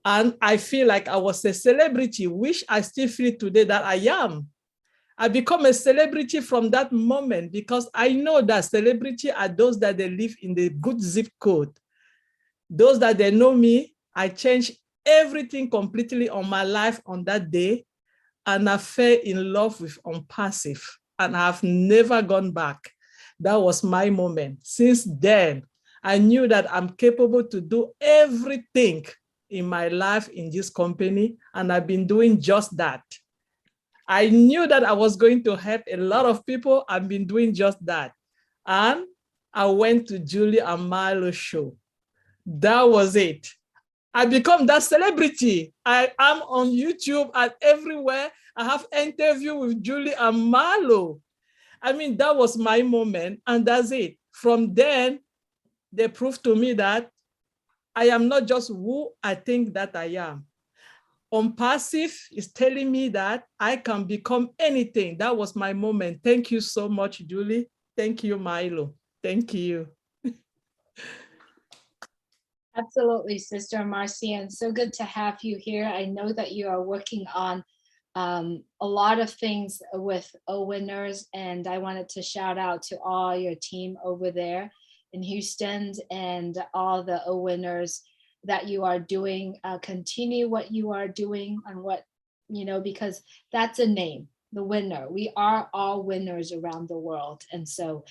and I feel like I was a celebrity, which I still feel today that I am. I become a celebrity from that moment because I know that celebrity are those that they live in the good zip code. Those that they know me, I changed everything completely on my life on that day. And I fell in love with ONPASSIVE and I've never gone back. That was my moment. Since then, I knew that I'm capable to do everything in my life in this company, and I've been doing just that. I knew that I was going to help a lot of people. I've been doing just that. And I went to Julie and Milo show. That was it. I become that celebrity. I am on YouTube and everywhere. I have interview with Julie and Milo. I mean, that was my moment, and that's it. From then, they proved to me that I am not just who I think that I am. ONPASSIVE is telling me that I can become anything. That was my moment. Thank you so much, Julie. Thank you, Milo. Thank you. Absolutely, Sister Marcia, and so good to have you here. I know that you are working on a lot of things with O-Winners, and I wanted to shout out to all your team over there in Houston and all the O-Winners that you are doing. Continue what you are doing and what, because that's a name, the winner. We are all winners around the world. And so,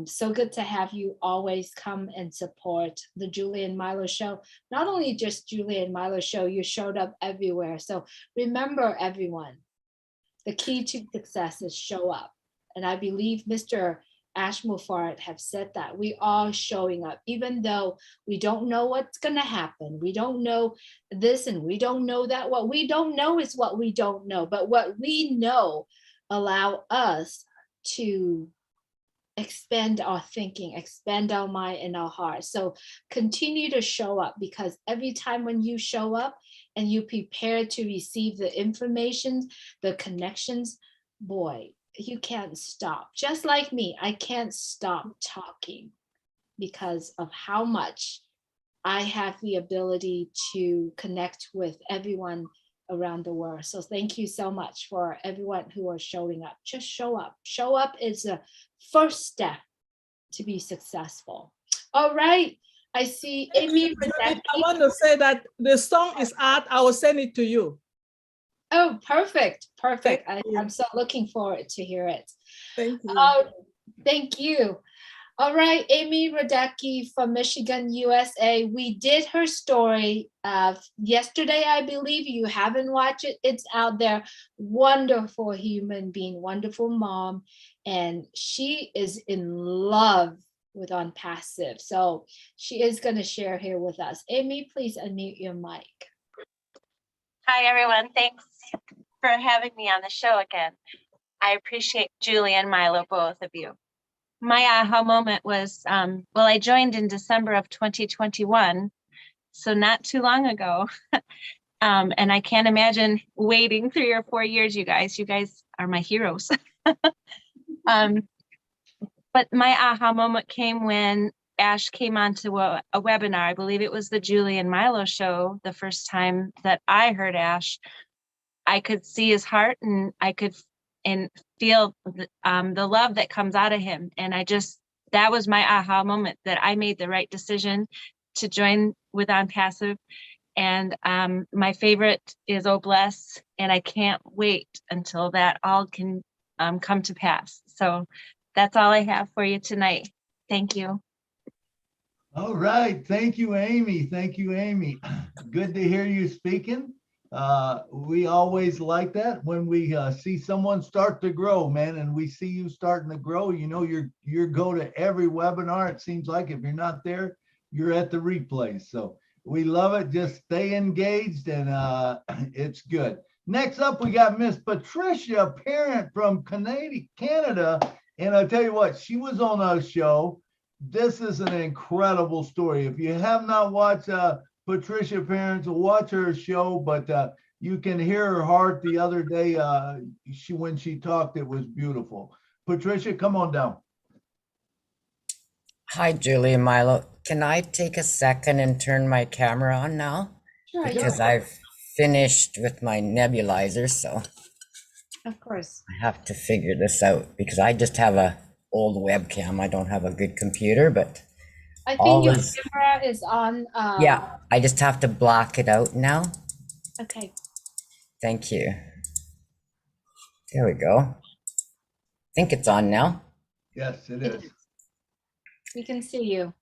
so good to have you always come and support the Julie and Milo show. Not only just Julie and Milo show, you showed up everywhere. So remember, everyone, the key to success is show up. And I believe Mr. Ash Mufarad have said that we are showing up, even though we don't know what's going to happen. We don't know this and we don't know that. What we don't know is what we don't know, but what we know allow us to expand our thinking, expand our mind and our heart. So continue to show up, because every time when you show up and you prepare to receive the information, the connections, boy, you can't stop. Just like me, I can't stop talking because of how much I have the ability to connect with everyone around the world. So thank you so much for everyone who are showing up. Just show up. Show up is the first step to be successful. All right. I see Amy. I want to say that the song is out. I will send it to you. Oh, perfect. Perfect. I'm so looking forward to hear it. Thank you. Thank you. All right, Amy Radecki from Michigan, USA. We did her story yesterday, I believe. You haven't watched it, it's out there. Wonderful human being, wonderful mom. And she is in love with ONPASSIVE. So she is going to share here with us. Amy, please unmute your mic. Hi, everyone. Thanks for having me on the show again. I appreciate Julie and Milo, both of you. My aha moment was, well, I joined in December of 2021, so not too long ago. And I can't imagine waiting 3 or 4 years, you guys. You guys are my heroes. But my aha moment came when Ash came onto a webinar. I believe it was the Julie and Milo show. The first time that I heard Ash, I could see his heart, and I could feel the love that comes out of him. And that was my aha moment, that I made the right decision to join with ONPASSIVE. And my favorite is Oh Bless, and I can't wait until that all can come to pass. So that's all I have for you tonight. Thank you. All right. Thank you, Amy. Thank you, Amy. Good to hear you speaking. We always like that when we see someone start to grow, man, and we see you starting to grow. You know, you go to every webinar. It seems like if you're not there, you're at the replay. So we love it. Just stay engaged, and it's good. Next up, we got Miss Patricia Parent from Canada. And I'll tell you what, she was on our show. This is an incredible story. If you have not watched Patricia Parents, watch her show, but you can hear her heart the other day. When she talked, it was beautiful. Patricia, come on down. Hi, Julie and Milo. Can I take a second and turn my camera on now? Sure. Because I've finished with my nebulizer, so. Of course. I have to figure this out because I just have a old webcam. I don't have a good computer, but I think all your is, camera is on. yeah, I just have to block it out now. Okay. Thank you. There we go. I think it's on now. Yes, it is. We can see you.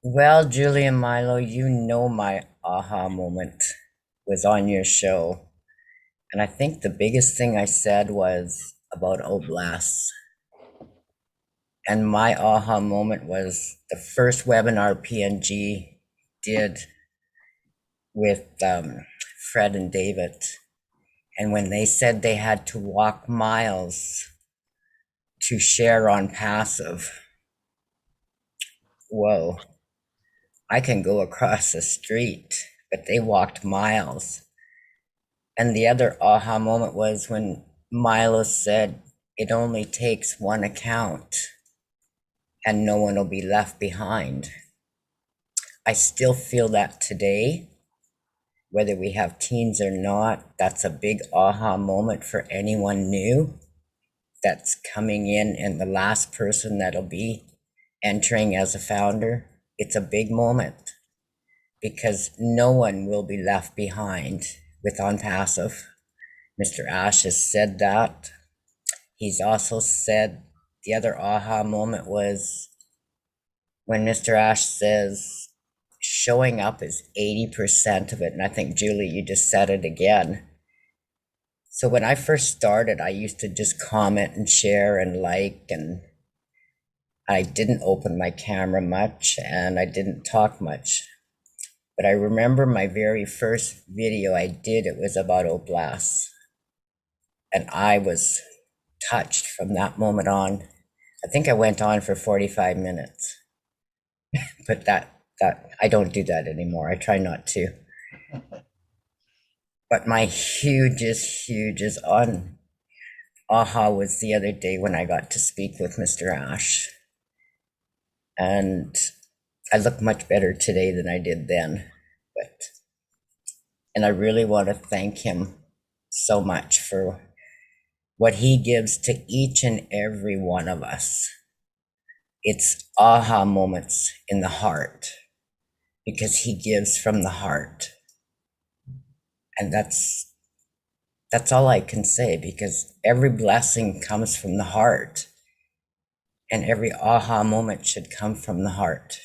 Well, Julie and Milo, you know my aha moment was on your show. And I think the biggest thing I said was about Oblast. And my aha moment was the first webinar PNG did with Fred and David. And when they said they had to walk miles to share on passive, whoa, I can go across the street, but they walked miles. And the other aha moment was when Milo said it only takes one account and no one will be left behind. I still feel that today, whether we have teens or not. That's a big aha moment for anyone new that's coming in and the last person that'll be entering as a founder. It's a big moment because no one will be left behind with ONPASSIVE. Mr. Ash has said that. He's also said the other aha moment was when Mr. Ash says showing up is 80% of it. And I think, Julie, you just said it again. So when I first started, I used to just comment and share and like, and I didn't open my camera much and I didn't talk much. But I remember my very first video I did, it was about Oblast. And I was touched from that moment on. I think I went on for 45 minutes. But that I don't do that anymore. I try not to. But my hugest aha was the other day when I got to speak with Mr. Ash. And I look much better today than I did then. And I really want to thank him so much for what he gives to each and every one of us. It's aha moments in the heart because he gives from the heart. And that's all I can say, because every blessing comes from the heart and every aha moment should come from the heart.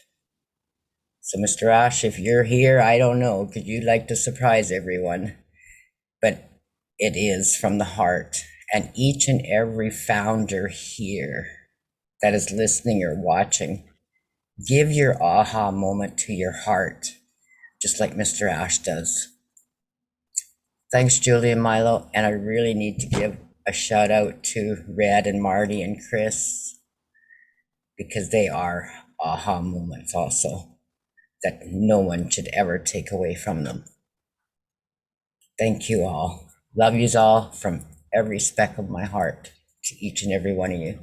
So Mr. Ash, if you're here, I don't know, could you like to surprise everyone? But it is from the heart, and each and every founder here that is listening or watching, give your aha moment to your heart, just like Mr. Ash does. Thanks, Julie and Milo. And I really need to give a shout out to Red and Marty and Chris, because they are aha moments also that no one should ever take away from them. Thank you all. Love yous all from every speck of my heart to each and every one of you.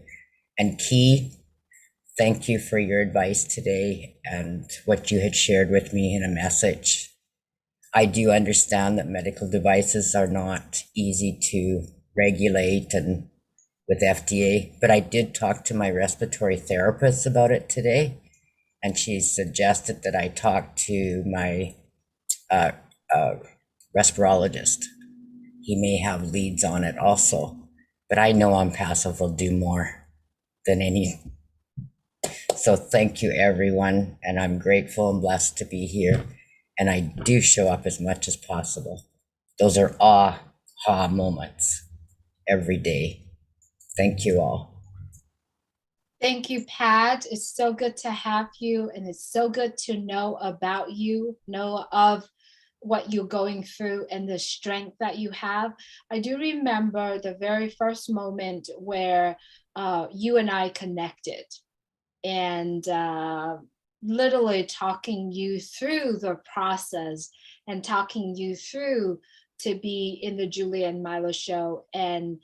And Key, thank you for your advice today and what you had shared with me in a message. I do understand that medical devices are not easy to regulate and with FDA, but I did talk to my respiratory therapist about it today, and she suggested that I talk to my respirologist. He may have leads on it also, but I know ONPASSIVE will do more than any. So thank you, everyone, and I'm grateful and blessed to be here, and I do show up as much as possible. Those are aha moments every day. Thank you all. Thank you, Pat. It's so good to have you, and it's so good to know about you, know of what you're going through and the strength that you have. I do remember the very first moment where you and I connected, and literally talking you through the process and talking you through to be in the Julie and Milo show. And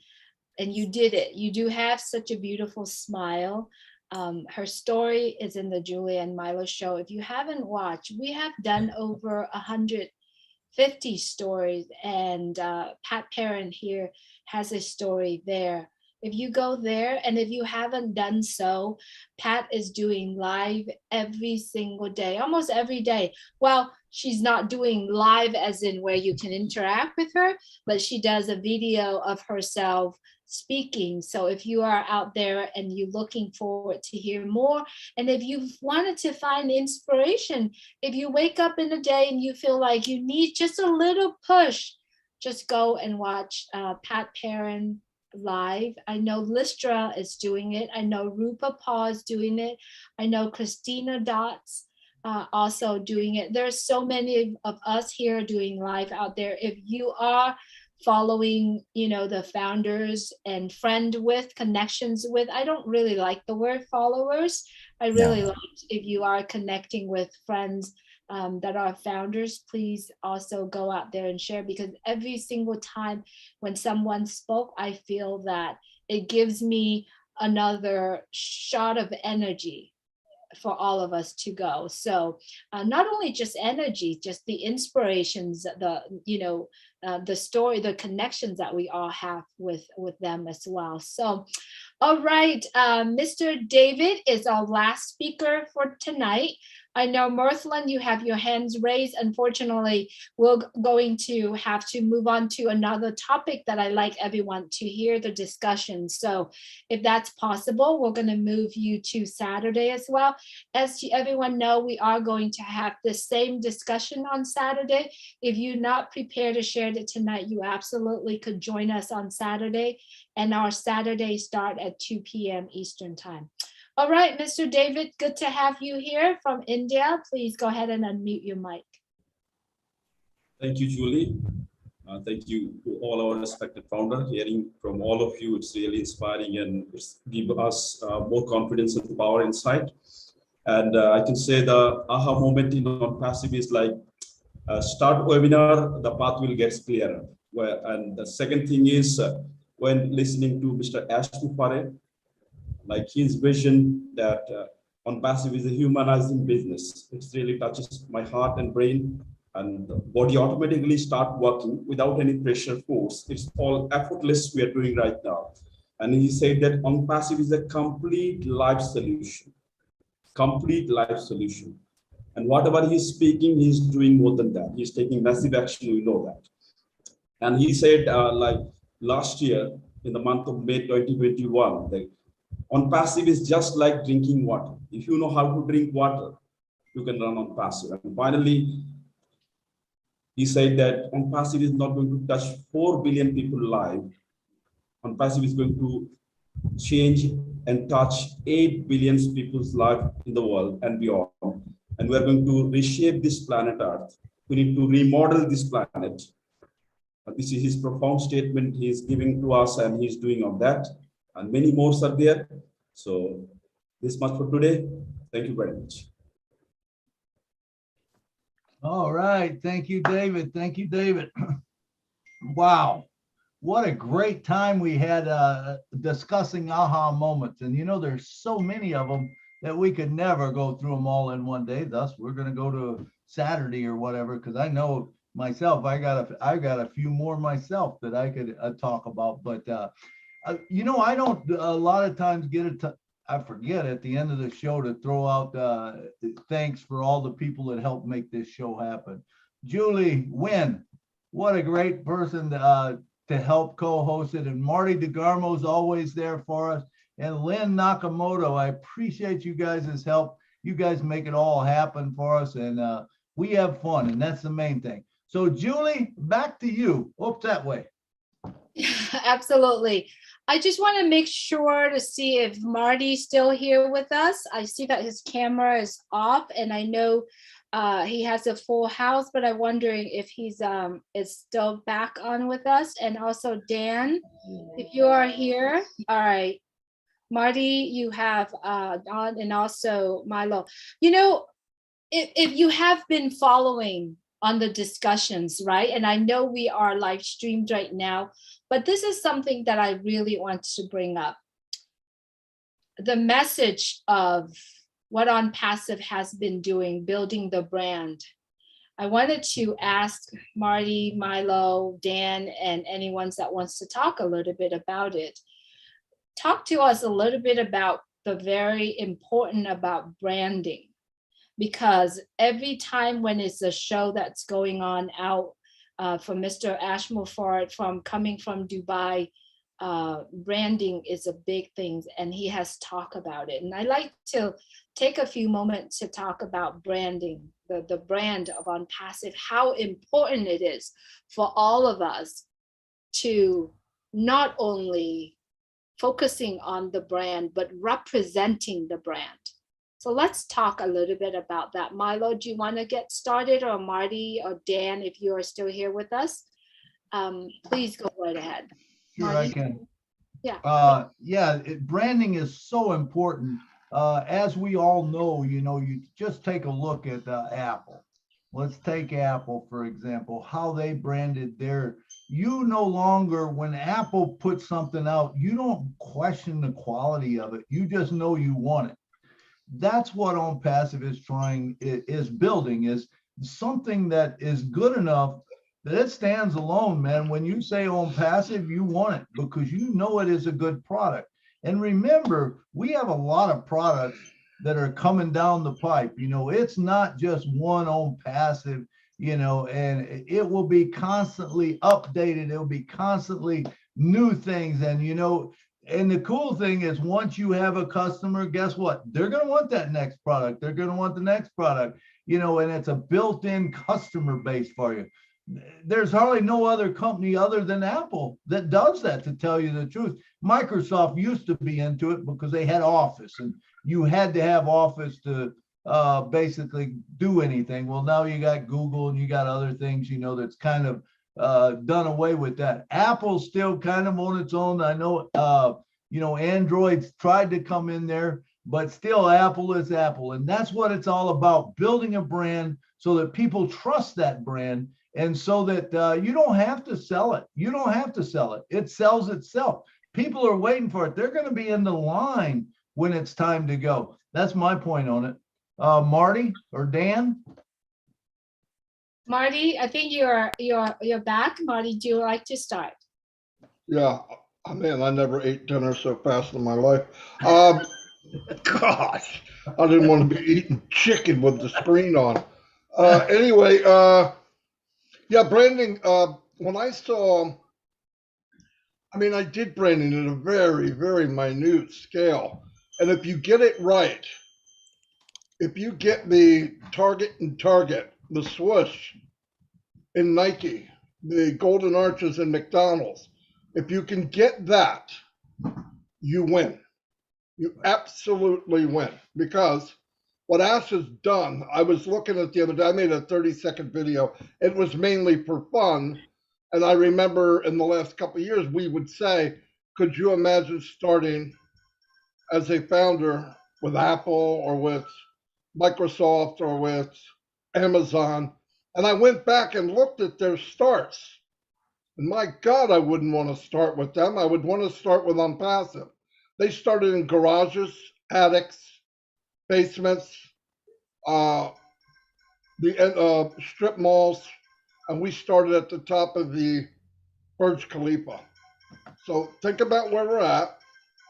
you did it. You do have such a beautiful smile. Her story is in the Julie and Milo show. If you haven't watched, we have done over 150 stories, and Pat Parent here has a story there. If you go there, and if you haven't done so, Pat is doing live every single day, almost every day. Well, she's not doing live as in where you can interact with her, but she does a video of herself speaking. So if you are out there and you're looking forward to hear more, and if you've wanted to find inspiration, if you wake up in a day and you feel like you need just a little push, just go and watch Pat Perrin live. I know Listra is doing it. I know Rupa Paul is doing it. I know Christina Dots also doing it. There's so many of us here doing live out there. If you are following, you know, the founders and friend with, connections with, I don't really like the word followers. I really like if you are connecting with friends that are founders, please also go out there and share, because every single time when someone spoke, I feel that it gives me another shot of energy for all of us to go. So not only just energy, just the inspirations, the, you know, the story, the connections that we all have with them as well. So, all right, Mr. David is our last speaker for tonight. I know, Mirthland, you have your hands raised. Unfortunately, we're going to have to move on to another topic that I like everyone to hear the discussion. So if that's possible, we're going to move you to Saturday as well. As everyone know, we are going to have the same discussion on Saturday. If you're not prepared to share it tonight, you absolutely could join us on Saturday. And our Saturday start at 2 p.m. Eastern time. All right, Mr. David, good to have you here from India. Please go ahead and unmute your mic. Thank you, Julie. Thank you to all our respected founders. Hearing from all of you, it's really inspiring and it's give us more confidence and power inside. And I can say the aha moment in ONPASSIVE is like start webinar, the path will get clearer. And the second thing is when listening to Mr. Ash Pare, like his vision that ONPASSIVE is a humanizing business. It really touches my heart and brain, and the body automatically start working without any pressure force. It's all effortless we are doing right now. And he said that ONPASSIVE is a complete life solution. Complete life solution. And whatever he's speaking, he's doing more than that. He's taking massive action, we know that. And he said like last year, in the month of May 2021, that ONPASSIVE is just like drinking water. If you know how to drink water, you can run ONPASSIVE. And finally, he said that ONPASSIVE is not going to touch 4 billion people live. ONPASSIVE is going to change and touch 8 billion people's life in the world and beyond. And we are going to reshape this planet Earth. We need to remodel this planet. This is his profound statement he is giving to us, and he's doing on that. And many more are there. So this much for today. Thank you very much. All right. Thank you, David. Thank you, David. Wow. What a great time we had discussing aha moments. And you know, there's so many of them that we could never go through them all in one day. Thus, we're going to go to Saturday or whatever, because I know myself, I got a few more myself that I could talk about. But you know, I don't a lot of times get it. I forget at the end of the show to throw out thanks for all the people that helped make this show happen. Julie Wynn, what a great person to help co-host it. And Marty DeGarmo's always there for us. And Lynn Nakamoto, I appreciate you guys' help. You guys make it all happen for us, and we have fun, and that's the main thing. So Julie, back to you. Oops, that way. Absolutely. I just want to make sure to see if Marty's still here with us. I see that his camera is off, and I know he has a full house, but I'm wondering if he's is still back on with us. And also Dan, if you are here. All right. Marty, you have on, and also Milo. You know, if you have been following on the discussions, right? And I know we are live streamed right now, but this is something that I really want to bring up. The message of what ONPASSIVE has been doing, building the brand. I wanted to ask Marty, Milo, Dan, and anyone that wants to talk a little bit about it. Talk to us a little bit about the very important about branding, because every time when it's a show that's going on out for Mr. Ashmore from coming from Dubai, branding is a big thing, and he has talked about it. And I like to take a few moments to talk about branding, the brand of ONPASSIVE, how important it is for all of us to not only focusing on the brand, but representing the brand. So let's talk a little bit about that. Milo, do you want to get started, or Marty or Dan, if you are still here with us? Please go right ahead. Sure, Marty? I can. Yeah. Branding is so important. As we all know, you just take a look at Apple. Let's take Apple, for example, how they branded you no longer, when Apple puts something out, you don't question the quality of it. You just know you want it. That's what ONPASSIVE is building, is something that is good enough that it stands alone, man. When you say ONPASSIVE, you want it because you know it is a good product. And remember, we have a lot of products that are coming down the pipe. It's not just one ONPASSIVE, and it will be constantly updated. It will be constantly new things. And the cool thing is, once you have a customer, guess what? They're going to want that next product. They're going to want the next product, and it's a built-in customer base for you. There's hardly no other company other than Apple that does that, to tell you the truth. Microsoft used to be into it because they had Office, and you had to have Office to basically do anything. Well, now you got Google and you got other things, that's kind of done away with that. Apple's still kind of on its own. I know, Android's tried to come in there, but still Apple is Apple. And that's what it's all about, building a brand so that people trust that brand. And so that you don't have to sell it. You don't have to sell it. It sells itself. People are waiting for it. They're going to be in the line when it's time to go. That's my point on it. Marty or Dan? Marty, I think you're back. Marty, do you like to start? Yeah, I never ate dinner so fast in my life. Gosh, I didn't want to be eating chicken with the screen on. Anyway, branding. When I saw, I did branding at a very, very minute scale. And if you get it right, if you get the Target, the swoosh in Nike, the golden arches in McDonald's, if you can get that, you win. You absolutely win. Because what Ash has done, I was looking at the other day, I made a 30-second video. It was mainly for fun. And I remember in the last couple of years, we would say, could you imagine starting as a founder with Apple or with Microsoft or with Amazon? And I went back and looked at their starts. And my God, I wouldn't want to start with them. I would want to start with ONPASSIVE. They started in garages, attics, basements, the strip malls, and we started at the top of the Burj Khalifa. So think about where we're at.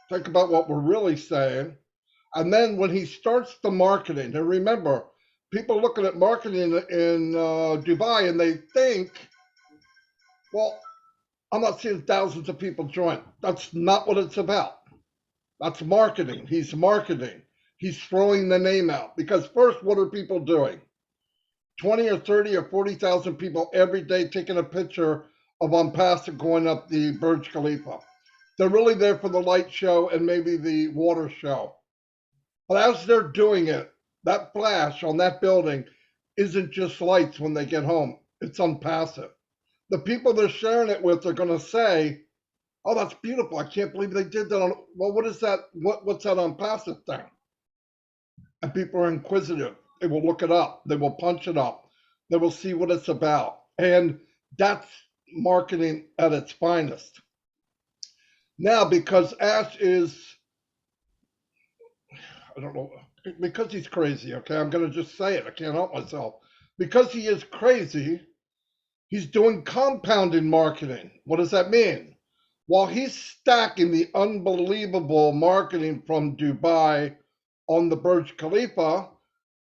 Think about what we're really saying. And then when he starts the marketing, and remember, people looking at marketing in Dubai and they think, well, I'm not seeing thousands of people join. That's not what it's about. That's marketing. He's marketing. He's throwing the name out. Because first, what are people doing? 20 or 30 or 40,000 people every day taking a picture of ONPASSIVE going up the Burj Khalifa. They're really there for the light show and maybe the water show. But as they're doing it, that flash on that building isn't just lights when they get home. It's ONPASSIVE. The people they're sharing it with are going to say, oh, that's beautiful. I can't believe they did that. Well, what is that? What's that ONPASSIVE thing? And people are inquisitive. They will look it up. They will punch it up. They will see what it's about. And that's marketing at its finest. Now, because Ash is, I don't know, because he's crazy, okay? I'm going to just say it. I can't help myself. because he is crazy, he's doing compounding marketing. What does that mean? While he's stacking the unbelievable marketing from Dubai on the Burj Khalifa,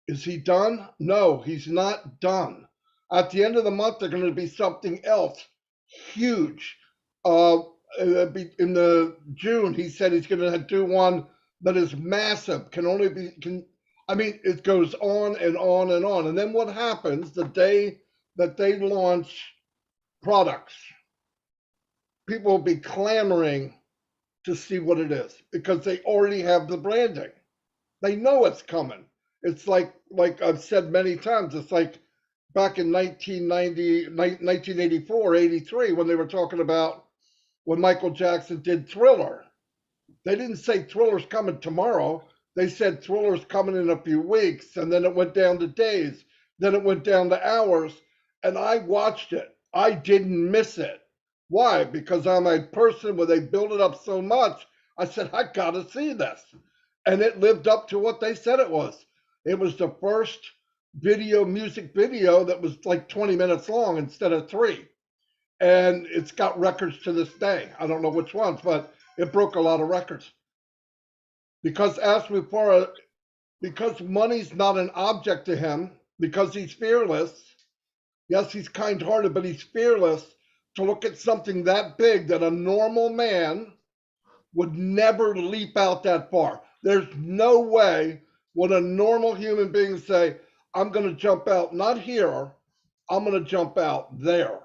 is he done? No, he's not done. At the end of the month, there's going to be something else huge. In the June, he said he's going to do one that is massive. It goes on and on and on. And then what happens the day that they launch products? People will be clamoring to see what it is because they already have the branding. They know it's coming. It's like I've said many times, it's like back in 1984, 83, when they were talking about when Michael Jackson did Thriller. They didn't say Thriller's coming tomorrow. They said Thriller's coming in a few weeks, and then it went down to days. Then it went down to hours, and I watched it. I didn't miss it. Why? Because I'm a person where they build it up so much, I said, I gotta see this. And it lived up to what they said it was. It was the first music video that was like 20 minutes long instead of 3. And it's got records to this day. I don't know which ones, but it broke a lot of records. Because because money's not an object to him, because he's fearless. Yes, he's kind-hearted, but he's fearless to look at something that big that a normal man would never leap out that far. There's no way would a normal human being say, I'm going to jump out, not here, I'm going to jump out there.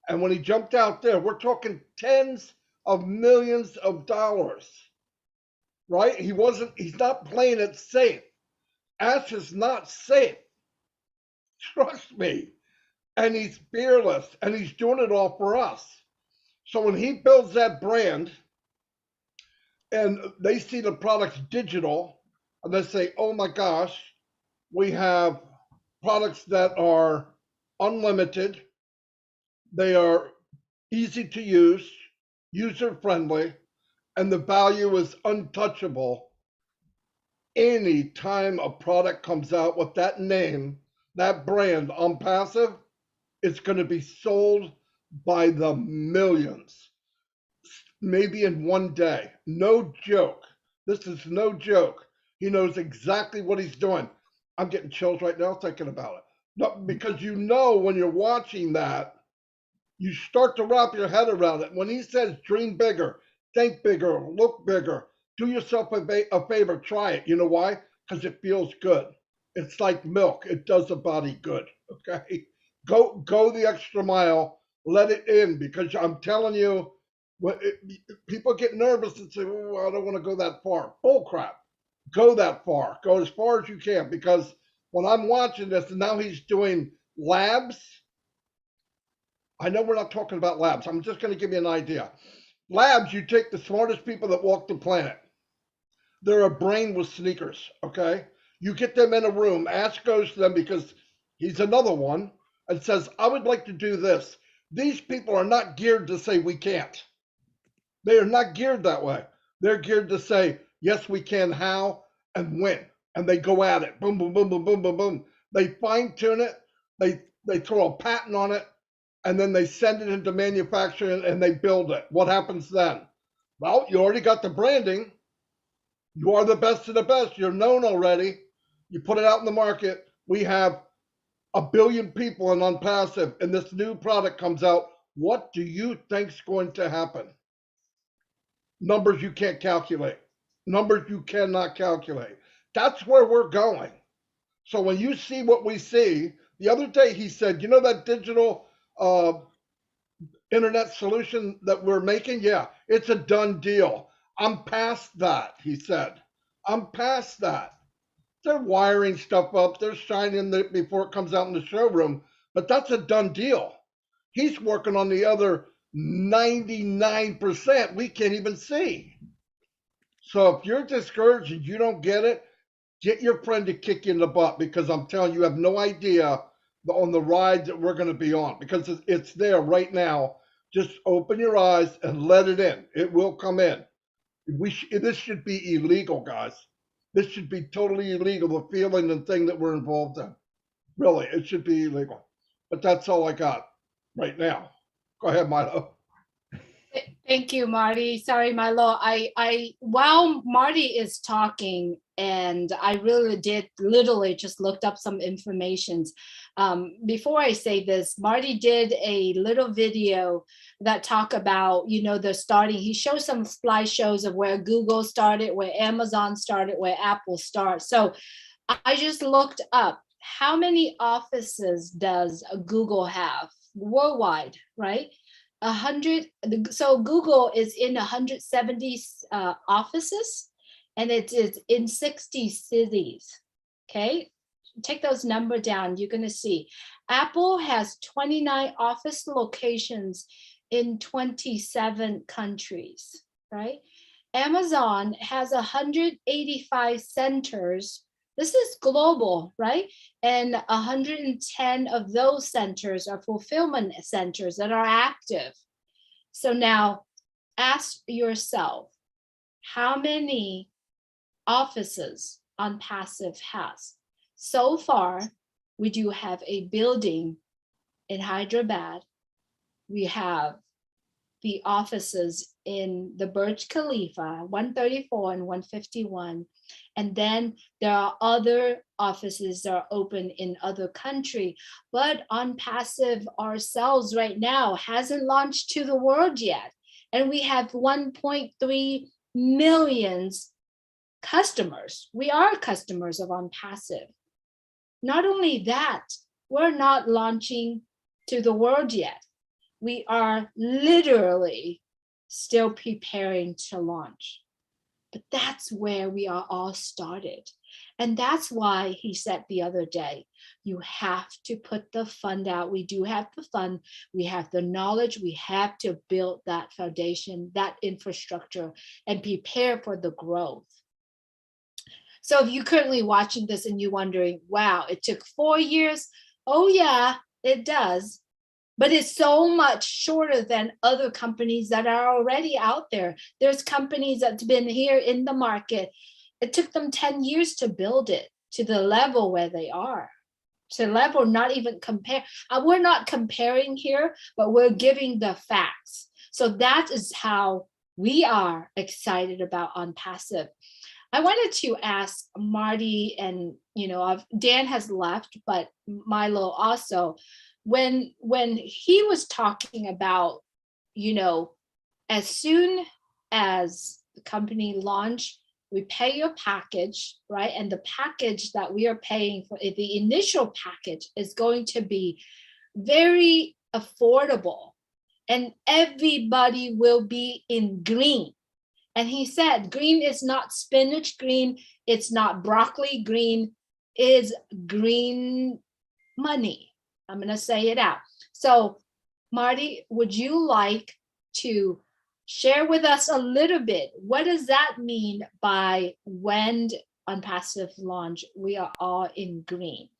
And when he jumped out there, we're talking tens of millions of dollars, right? He's not playing it safe. Ash is not safe. Trust me. And he's fearless and he's doing it all for us. So when he builds that brand and they see the products digital and they say, oh my gosh, we have products that are unlimited. They are easy to use, user friendly, and the value is untouchable. Any time a product comes out with that name, that brand, ONPASSIVE, it's going to be sold by the millions, maybe in one day. No joke. This is no joke. He knows exactly what he's doing. I'm getting chills right now thinking about it. No, because when you're watching that, you start to wrap your head around it. When he says dream bigger, think bigger, look bigger, do yourself a favor, try it. You know why? Because it feels good. It's like milk. It does the body good. Okay. Go the extra mile, let it in, because I'm telling you, people get nervous and say, oh, I don't want to go that far. Bull crap. Go that far. Go as far as you can, because when I'm watching this and now he's doing labs, I know we're not talking about labs. I'm just going to give you an idea. Labs, you take the smartest people that walk the planet. They're a brain with sneakers, okay? You get them in a room. Ash goes to them because he's another one and says, I would like to do this. These people are not geared to say we can't. They are not geared that way. They're geared to say, yes, we can, how, and when. And they go at it. Boom, boom, boom, boom, boom, boom, boom. They fine tune it. They throw a patent on it. And then they send it into manufacturing and they build it. What happens then? Well, you already got the branding. You are the best of the best. You're known already. You put it out in the market. We have 1 billion people in ONPASSIVE, and this new product comes out. What do you think's going to happen? Numbers you can't calculate. Numbers you cannot calculate. That's where we're going. So when you see what we see, the other day he said, you know that digital internet solution that we're making? Yeah, it's a done deal. I'm past that, he said. I'm past that. They're wiring stuff up. They're shining it before it comes out in the showroom, but that's a done deal. He's working on the other 99% we can't even see. So if you're discouraged and you don't get it, get your friend to kick you in the butt, because I'm telling you, you have no idea on the ride that we're going to be on, because it's there right now. Just open your eyes and let it in. It will come in. This should be illegal, guys. This should be totally illegal, the feeling and thing that we're involved in. Really, it should be illegal. But that's all I got right now. Go ahead, Milo. Thank you, Marty. Sorry, Milo. While Marty is talking, and I really did literally just looked up some information. Before I say this, Marty did a little video that talk about, the starting. He shows some slideshows of where Google started, where Amazon started, where Apple started. So I just looked up how many offices does Google have worldwide, right? 100. So Google is in 170 offices, and it is in 60 cities. Okay, take those numbers down. You're going to see Apple has 29 office locations in 27 countries, right? Amazon has 185 centers. This is global, right? And 110 of those centers are fulfillment centers that are active. So now ask yourself, how many offices ONPASSIVE has? So far, we do have a building in Hyderabad. We have the offices in the Burj Khalifa, 134 and 151. And then there are other offices that are open in other countries. But ONPASSIVE ourselves right now hasn't launched to the world yet. And we have 1.3 million customers. We are customers of ONPASSIVE. Not only that, we're not launching to the world yet. We are literally still preparing to launch. But that's where we are all started. And that's why he said the other day, you have to put the fund out. We do have the fund. We have the knowledge. We have to build that foundation, that infrastructure, and prepare for the growth. So if you're currently watching this and you're wondering, wow, it took 4 years. Oh yeah, it does. But it's so much shorter than other companies that are already out there. There's companies that's been here in the market. It took them 10 years to build it to the level where they are. To level, not even compare. We're not comparing here, but we're giving the facts. So that is how we are excited about ONPASSIVE. I wanted to ask Marty, and Dan has left, but Milo also. When he was talking about, as soon as the company launch, we pay your package, right? And the package that we are paying for, the initial package, is going to be very affordable, and everybody will be in green. And he said, green is not spinach green, it's not broccoli green, is green money. I'm going to say it out. So, Marty, would you like to share with us a little bit? What does that mean by when ONPASSIVE launch, we are all in green?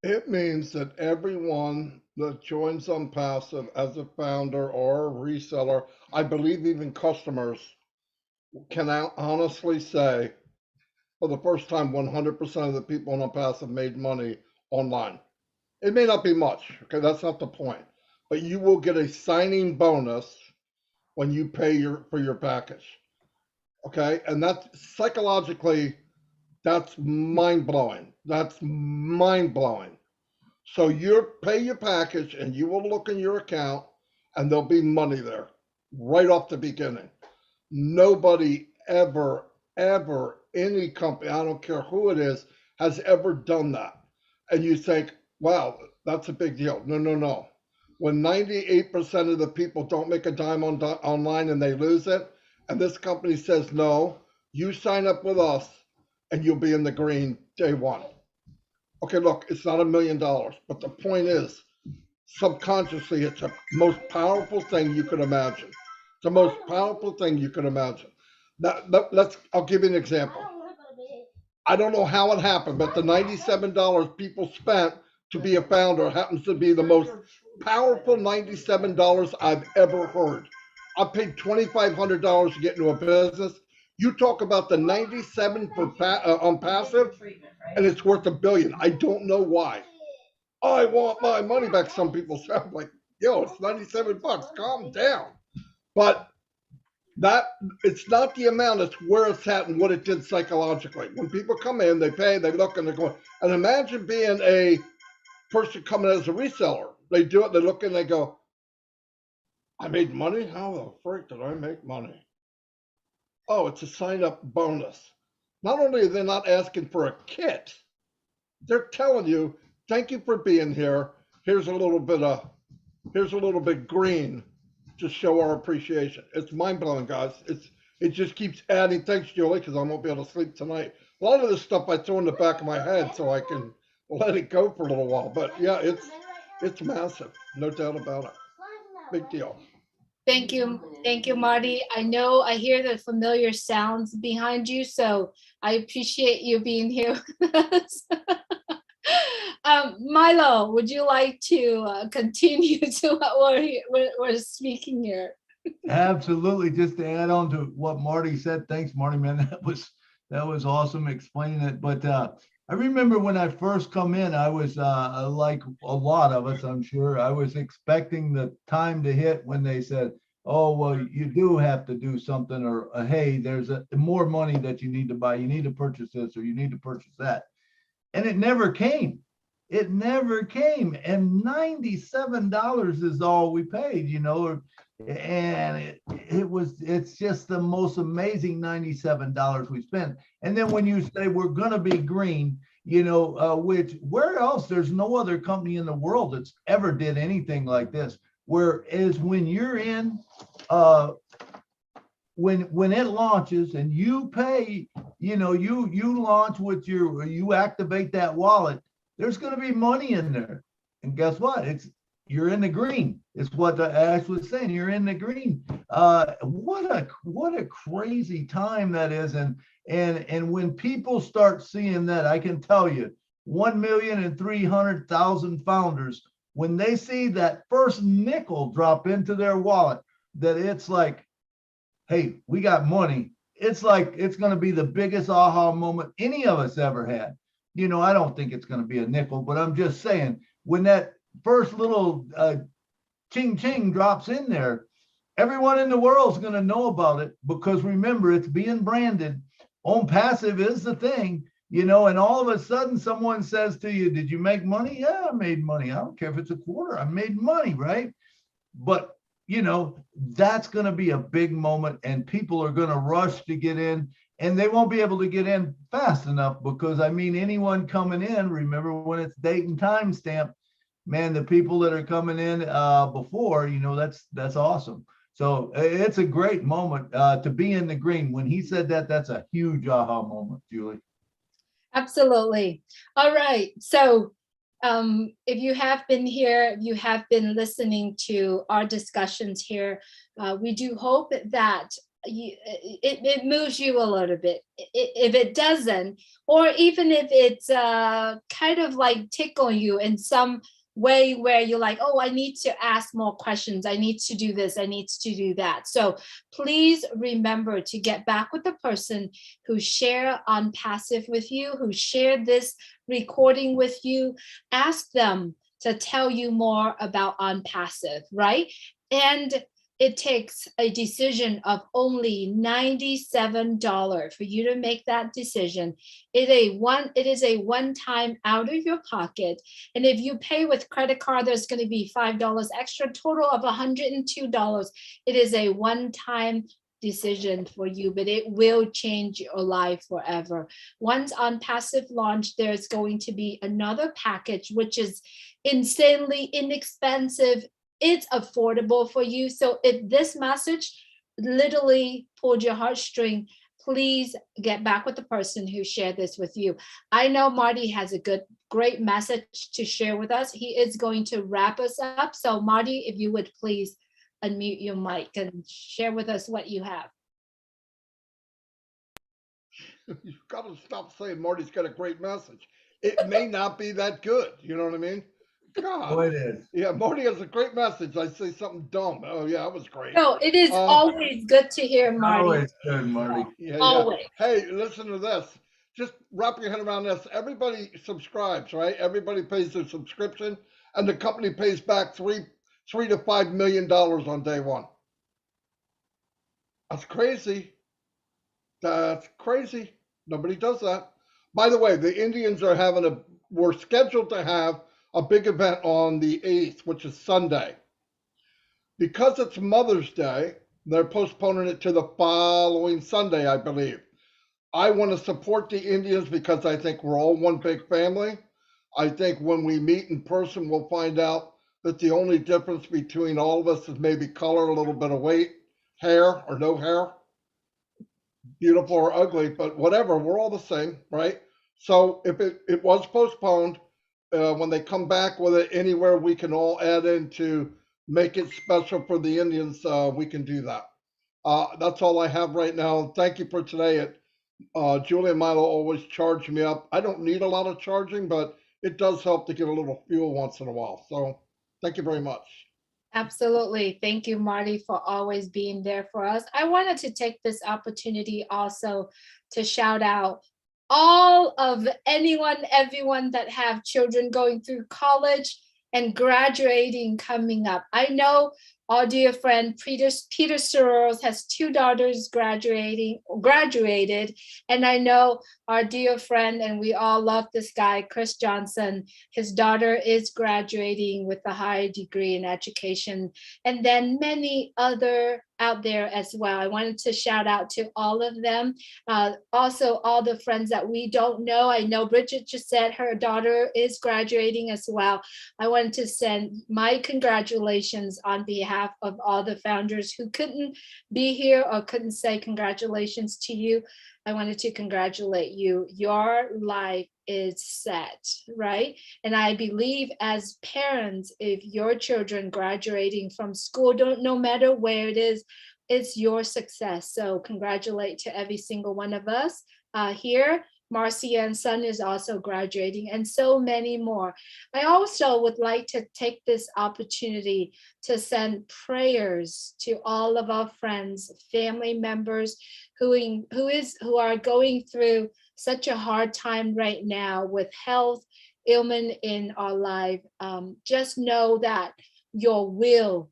It means that everyone that joins ONPASSIVE as a founder or a reseller, I believe even customers, can honestly say, for the first time, 100% of the people on ONPASSIVE made money online. It may not be much, okay, that's not the point, but you will get a signing bonus when you pay for your package, okay? And that's psychologically, that's mind-blowing. That's mind-blowing. So you pay your package and you will look in your account and there'll be money there right off the beginning. Nobody ever, any company, I don't care who it is, has ever done that. And you think, wow, that's a big deal. No. When 98% of the people don't make a dime online and they lose it, and this company says, no, you sign up with us and you'll be in the green day one. Okay, look, it's not $1 million, but the point is, subconsciously, it's the most powerful thing you could imagine. The most powerful thing you could imagine. I'll give you an example. I don't know how it happened, but the $97 people spent to be a founder happens to be the most powerful $97 I've ever heard. I paid $2,500 to get into a business. You talk about the 97 for on passive, and it's worth $1 billion. I don't know why. I want my money back. Some people sound like, yo, it's 97 bucks. Calm down. But that it's not the amount, it's where it's at and what it did psychologically. When people come in, they pay, they look, and they're going. And imagine being a person coming as a reseller. They do it, they look and they go, I made money? How the frick did I make money? Oh, it's a sign-up bonus. Not only are they not asking for a kit, they're telling you, thank you for being here. Here's a little bit green to show our appreciation. It's mind-blowing, guys. It just keeps adding. Thanks, Julie, because I won't be able to sleep tonight. A lot of this stuff I throw in the back of my head so I can let it go for a little while. But yeah, it's massive, no doubt about it. Big deal. Thank you, Marty. I know I hear the familiar sounds behind you, so I appreciate you being here with us. Milo, would you like to continue to what we're speaking here? Absolutely. Just to add on to what Marty said, thanks, Marty, man. That was awesome explaining it. But I remember when I first come in, I was like a lot of us, I'm sure, I was expecting the time to hit when they said, oh, well, you do have to do something, or hey, there's more money that you need to buy. You need to purchase this, or you need to purchase that. And it never came. It never came. And $97 is all we paid, and it's just the most amazing $97 we spent. And then when you say we're going to be green, which where else, there's no other company in the world that's ever did anything like this, whereas when you're in when it launches and you pay, you launch with you activate that wallet, there's going to be money in there. And guess what? You're in the green. It's what Ash was saying. You're in the green. What a crazy time that is. And when people start seeing that, I can tell you, 1,300,000 founders, when they see that first nickel drop into their wallet, that it's like, hey, we got money. It's like it's going to be the biggest aha moment any of us ever had. I don't think it's going to be a nickel, but I'm just saying, when that first little ching ching drops in there, everyone in the world is going to know about it, because remember, it's being branded. ONPASSIVE is the thing, and all of a sudden someone says to you, did you make money? Yeah, I made money. I don't care if it's a quarter. I made money, right? But that's going to be a big moment, and people are going to rush to get in, and they won't be able to get in fast enough, because anyone coming in, remember when it's date and time stamp, man, the people that are coming in before, that's awesome. So it's a great moment to be in the green. When he said that, that's a huge aha moment, Julie. Absolutely. All right. So if you have been here, if you have been listening to our discussions here, we do hope that it moves you a little bit. If it doesn't, or even if it's kind of like tickling you in some way where you're like, oh, I need to ask more questions. I need to do this. I need to do that. So please remember to get back with the person who shared ONPASSIVE with you, who shared this recording with you. Ask them to tell you more about ONPASSIVE, right? And it takes a decision of only $97 for you to make that decision. It is a one-time out of your pocket. And if you pay with credit card, there's going to be $5 extra, total of $102. It is a one-time decision for you, but it will change your life forever. Once ONPASSIVE launch, there's going to be another package, which is insanely inexpensive. It's affordable for you. So if this message literally pulled your heartstring, please get back with the person who shared this with you. I know Marty has a great message to share with us. He is going to wrap us up. So Marty, if you would please unmute your mic and share with us what you have. You've got to stop saying Marty's got a great message. It may not be that good. You know what I mean? God. Oh, it is. Yeah, Marty has a great message. I say something dumb. Oh yeah, that was great. No, it is always good to hear Marty. Always good, Marty. Yeah, Always. yeah. Hey, listen to this. Just wrap your head around this. Everybody subscribes, right? Everybody pays their subscription, and the company pays back $3 to $5 million on day one. That's crazy. That's crazy. Nobody does that. By the way, the Indians are we're scheduled to have a big event on the 8th, which is Sunday. Because it's Mother's Day, they're postponing it to the following Sunday, I believe. I want to support the Indians because I think we're all one big family. I think when we meet in person, we'll find out that the only difference between all of us is maybe color, a little bit of weight, hair or no hair, beautiful or ugly, but whatever, we're all the same, right? So if it was postponed, when they come back with it anywhere we can all add in to make it special for the Indians, we can do that. That's all I have right now. Thank you for today. Julie and Milo always charge me up. I don't need a lot of charging, but it does help to get a little fuel once in a while. So thank you very much. Absolutely. Thank you, Marty, for always being there for us. I wanted to take this opportunity also to shout out all of everyone that have children going through college and graduating coming up. I know our dear friend Peter Sorrells has 2 daughters graduated, and I know our dear friend, and we all love this guy, Chris Johnson, his daughter is graduating with a higher degree in education, and then many other out there as well. I wanted to shout out to all of them. Also, all the friends that we don't know. I know Bridget just said her daughter is graduating as well. I wanted to send my congratulations on behalf of all the founders who couldn't be here or couldn't say congratulations to you. I wanted to congratulate you. Your life is set, right? And I believe as parents, if your children graduating from school, no matter where it is, it's your success. So congratulate to every single one of us here. Marcia and son is also graduating, and so many more. I also would like to take this opportunity to send prayers to all of our friends, family members who are going through such a hard time right now with health, ailment in our life. Just know that your will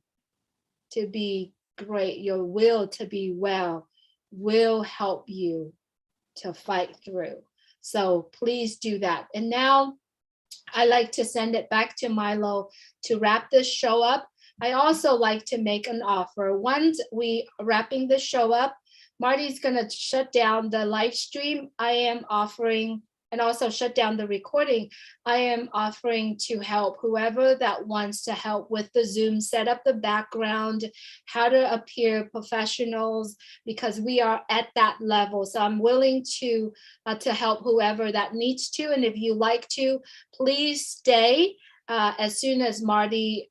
to be great, your will to be well, will help you to fight through. So please do that. And now I like to send it back to Milo to wrap this show up. I also like to make an offer. Once we are wrapping the show up, Marty's going to shut down the live stream. I am offering, and also shut down the recording. I am offering to help whoever that wants to help with the Zoom, set up the background, how to appear professionals, because we are at that level. So I'm willing to help whoever that needs to. And if you like to, please stay as soon as Marty,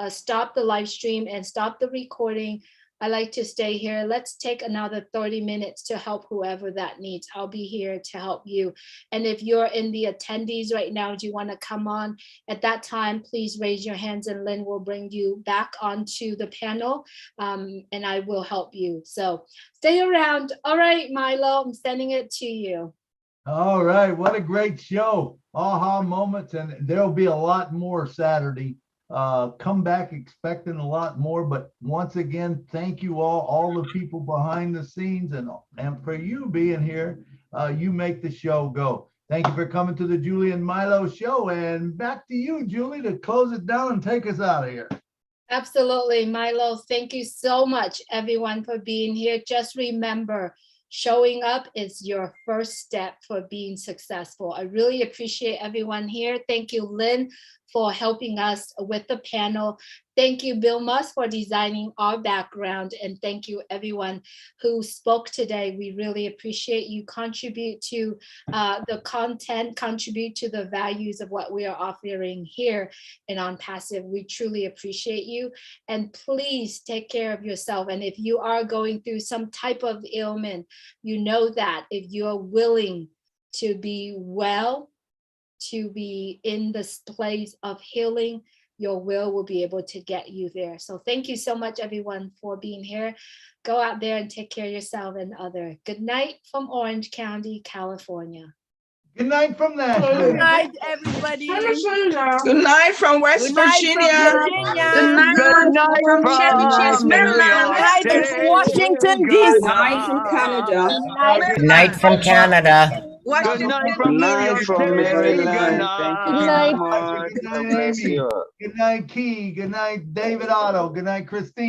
stop the live stream and stop the recording. I like to stay here. Let's take another 30 minutes to help whoever that needs. I'll be here to help you. And if you're in the attendees right now, do you want to come on at that time, please raise your hands and Lynn will bring you back onto the panel and I will help you. So stay around. All right, Milo, I'm sending it to you. All right. What a great show. Aha moments. And there'll be a lot more Saturday. Come back expecting a lot more, but once again, thank you all the people behind the scenes, and for you being here. You make the show go. Thank you for coming to the Julie and Milo show, and back to you, Julie, to close it down and take us out of here. Absolutely, Milo. Thank you so much, everyone, for being here. Just remember, showing up is your first step for being successful. I really appreciate everyone here. Thank you, Lynn, for helping us with the panel. Thank you, Bill Musk, for designing our background. And thank you, everyone who spoke today. We really appreciate you. Contribute to the content, contribute to the values of what we are offering here in ONPASSIVE. We truly appreciate you. And please take care of yourself. And if you are going through some type of ailment, you know that if you are willing to be well, to be in this place of healing, your will be able to get you there. So thank you so much, everyone, for being here. Go out there and take care of yourself and other. Good night from Orange County, California. Good night from Nashville. Good night, everybody. Good night from West Good night from Virginia. Virginia. Good night Good night from Chevy Chase, from New Maryland. York Good night City. from Washington, Good D.C. Night from Canada. Good night from Canada. Good night Washington, from New Night York from City. Good Maryland. Thank you Good night. so night. much. Good God night, bless Amy. you. Good night, Key. Good night, David Otto. Good night, Christina.